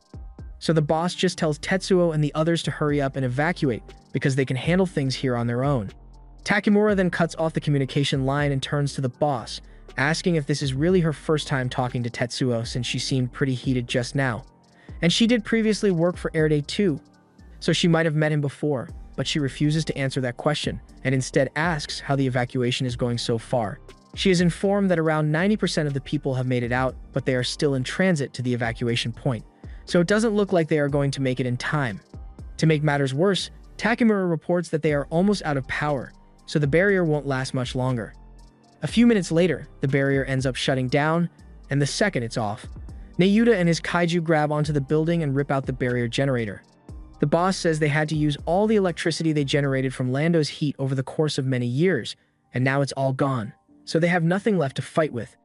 So the boss just tells Tetsuo and the others to hurry up and evacuate because they can handle things here on their own. Takemura then cuts off the communication line and turns to the boss, asking if this is really her first time talking to Tetsuo since she seemed pretty heated just now. and she did previously work for Airday too, so she might have met him before, but she refuses to answer that question and instead asks how the evacuation is going so far. She is informed that around 90% of the people have made it out, but they are still in transit to the evacuation point, so it doesn't look like they are going to make it in time. To make matters worse, Takemura reports that they are almost out of power, so the barrier won't last much longer. A few minutes later, the barrier ends up shutting down, and the second it's off, Nayuta and his kaiju grab onto the building and rip out the barrier generator. The boss says they had to use all the electricity they generated from Lando's heat over the course of many years, and now it's all gone, so they have nothing left to fight with.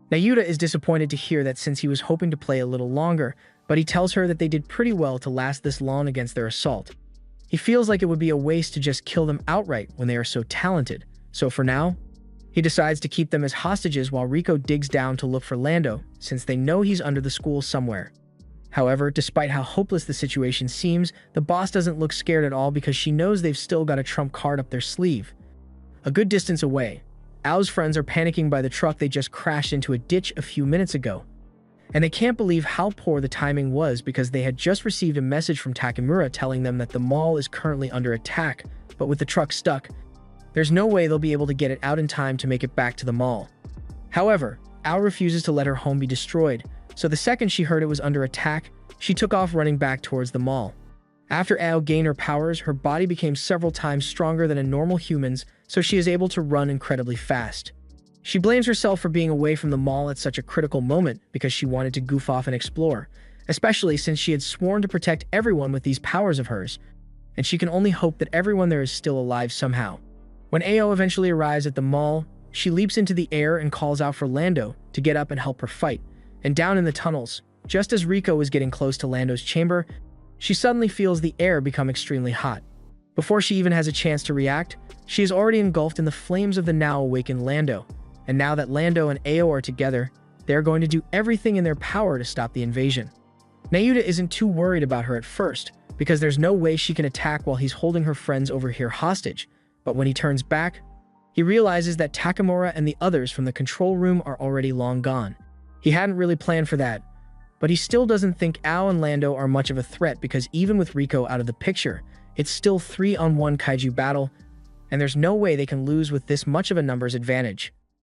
Nayuta is disappointed to hear that since he was hoping to play a little longer, but he tells her that they did pretty well to last this long against their assault. He feels like it would be a waste to just kill them outright when they are so talented, so for now, he decides to keep them as hostages while Rico digs down to look for Lando, since they know he's under the school somewhere. However, despite how hopeless the situation seems, the boss doesn't look scared at all because she knows they've still got a trump card up their sleeve. A good distance away, Ao's friends are panicking by the truck they just crashed into a ditch a few minutes ago. And they can't believe how poor the timing was because they had just received a message from Takemura telling them that the mall is currently under attack, but with the truck stuck, there's no way they'll be able to get it out in time to make it back to the mall. However, Ao refuses to let her home be destroyed, so the second she heard it was under attack, she took off running back towards the mall. After Ao gained her powers, her body became several times stronger than a normal human's, so she is able to run incredibly fast. She blames herself for being away from the mall at such a critical moment because she wanted to goof off and explore, especially since she had sworn to protect everyone with these powers of hers, and she can only hope that everyone there is still alive somehow. When Ao eventually arrives at the mall, she leaps into the air and calls out for Lando to get up and help her fight. And down in the tunnels, just as Rico is getting close to Lando's chamber, she suddenly feels the air become extremely hot. Before she even has a chance to react, she is already engulfed in the flames of the now awakened Lando. And now that Lando and Ao are together, they are going to do everything in their power to stop the invasion. Nayuta isn't too worried about her at first, because there's no way she can attack while he's holding her friends over here hostage. But when he turns back, he realizes that Takemura and the others from the control room are already long gone. He hadn't really planned for that, but he still doesn't think Ao and Lando are much of a threat because even with Rico out of the picture, it's still 3-on-1 kaiju battle, and there's no way they can lose with this much of a numbers advantage.